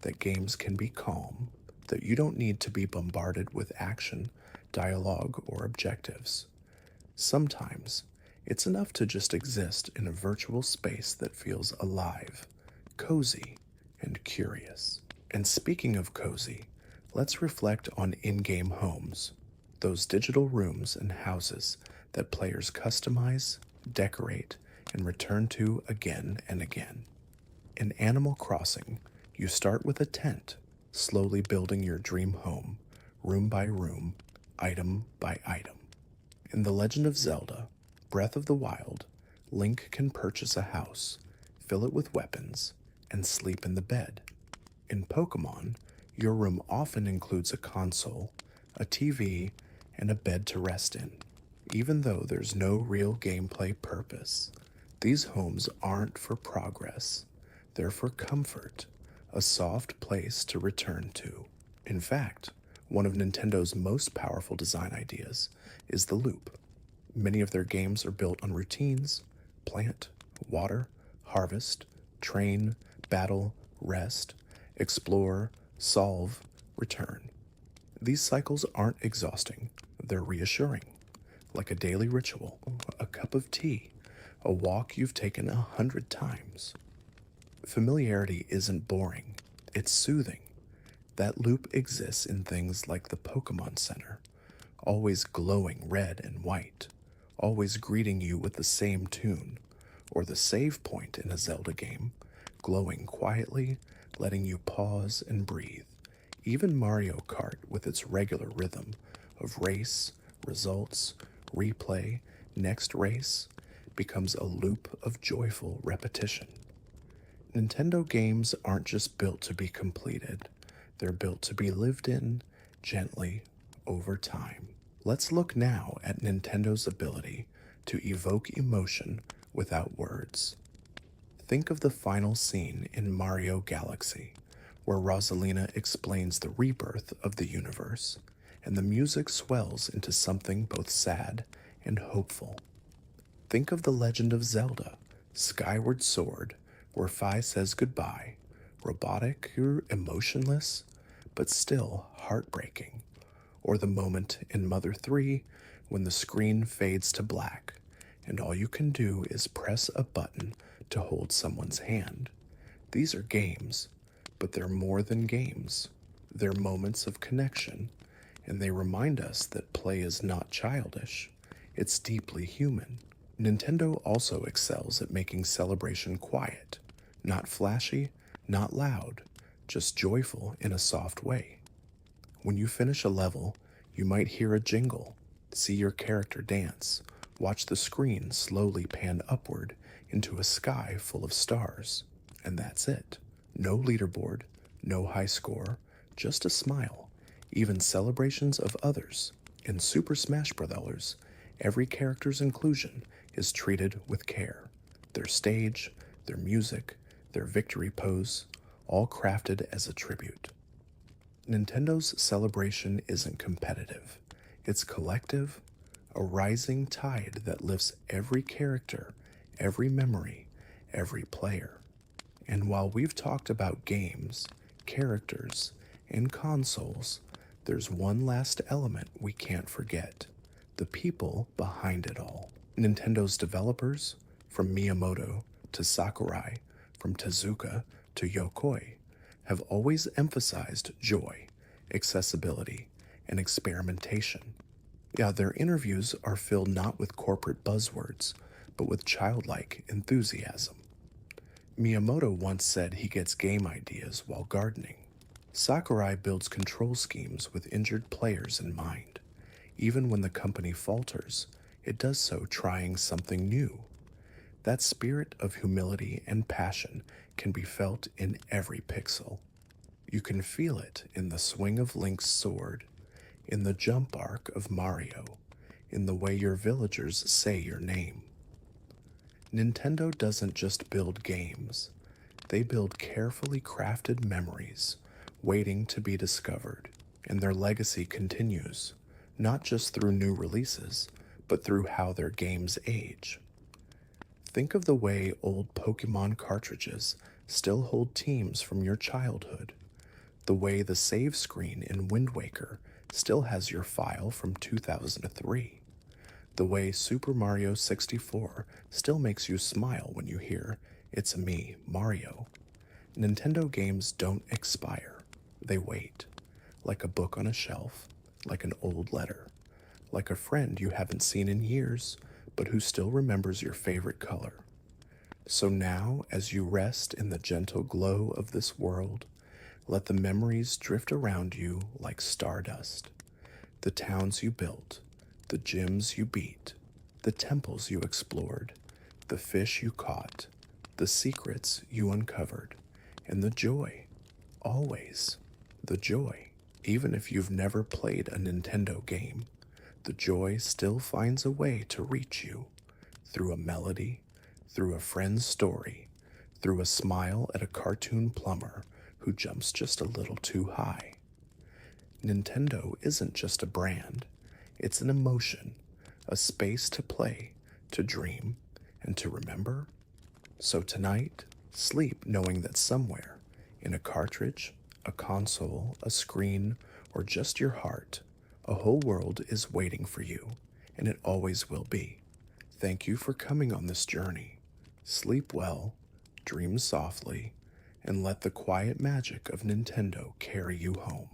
that games can be calm, that you don't need to be bombarded with action, dialogue, or objectives. Sometimes, it's enough to just exist in a virtual space that feels alive, cozy, and curious. And speaking of cozy, let's reflect on in-game homes, those digital rooms and houses that players customize, decorate, and return to again and again. In Animal Crossing, you start with a tent, slowly building your dream home, room by room, item by item. In The Legend of Zelda, Breath of the Wild, Link can purchase a house, fill it with weapons, and sleep in the bed. In Pokémon, your room often includes a console, a TV, and a bed to rest in, even though there's no real gameplay purpose. These homes aren't for progress, they're for comfort, a soft place to return to. In fact, one of Nintendo's most powerful design ideas is the loop. Many of their games are built on routines: plant, water, harvest, train, battle, rest, explore, solve, return. These cycles aren't exhausting, they're reassuring, like a daily ritual, a cup of tea, a walk you've taken 100 times. Familiarity isn't boring, it's soothing. That loop exists in things like the Pokémon Center, always glowing red and white, always greeting you with the same tune, or the save point in a Zelda game, glowing quietly, letting you pause and breathe. Even Mario Kart, with its regular rhythm of race, results, replay, next race, becomes a loop of joyful repetition. Nintendo games aren't just built to be completed, they're built to be lived in, gently, over time. Let's look now at Nintendo's ability to evoke emotion without words. Think of the final scene in Mario Galaxy, where Rosalina explains the rebirth of the universe, and the music swells into something both sad and hopeful. Think of The Legend of Zelda, Skyward Sword, where Fi says goodbye, robotic or emotionless, but still heartbreaking, or the moment in Mother 3 when the screen fades to black and all you can do is press a button to hold someone's hand. These are games, but they're more than games. They're moments of connection, and they remind us that play is not childish, it's deeply human. Nintendo also excels at making celebration quiet, not flashy, not loud, just joyful in a soft way. When you finish a level, you might hear a jingle, see your character dance, watch the screen slowly pan upward into a sky full of stars, and that's it. No leaderboard, no high score, just a smile, even celebrations of others. In Super Smash Bros., every character's inclusion is treated with care. Their stage, their music, their victory pose, all crafted as a tribute. Nintendo's celebration isn't competitive. It's collective, a rising tide that lifts every character, every memory, every player. And while we've talked about games, characters, and consoles, there's one last element we can't forget: the people behind it all. Nintendo's developers, from Miyamoto to Sakurai, from Tezuka to Yokoi, have always emphasized joy, accessibility, and experimentation. Yeah, their interviews are filled not with corporate buzzwords, but with childlike enthusiasm. Miyamoto once said he gets game ideas while gardening. Sakurai builds control schemes with injured players in mind. Even when the company falters, it does so trying something new. That spirit of humility and passion can be felt in every pixel. You can feel it in the swing of Link's sword, in the jump arc of Mario, in the way your villagers say your name. Nintendo doesn't just build games, they build carefully crafted memories, waiting to be discovered, and their legacy continues, not just through new releases, but through how their games age. Think of the way old Pokémon cartridges still hold teams from your childhood, the way the save screen in Wind Waker still has your file from 2003, the way Super Mario 64 still makes you smile when you hear, "It's me, Mario." Nintendo games don't expire, they wait, like a book on a shelf, like an old letter, like a friend you haven't seen in years, but who still remembers your favorite color. So now, as you rest in the gentle glow of this world, let the memories drift around you like stardust. The towns you built, the gyms you beat, the temples you explored, the fish you caught, the secrets you uncovered, and the joy, always the joy. Even if you've never played a Nintendo game, the joy still finds a way to reach you, through a melody, through a friend's story, through a smile at a cartoon plumber who jumps just a little too high. Nintendo isn't just a brand, it's an emotion, a space to play, to dream, and to remember. So tonight, sleep knowing that somewhere, in a cartridge, a console, a screen, or just your heart, a whole world is waiting for you, and it always will be. Thank you for coming on this journey. Sleep well, dream softly, and let the quiet magic of Nintendo carry you home.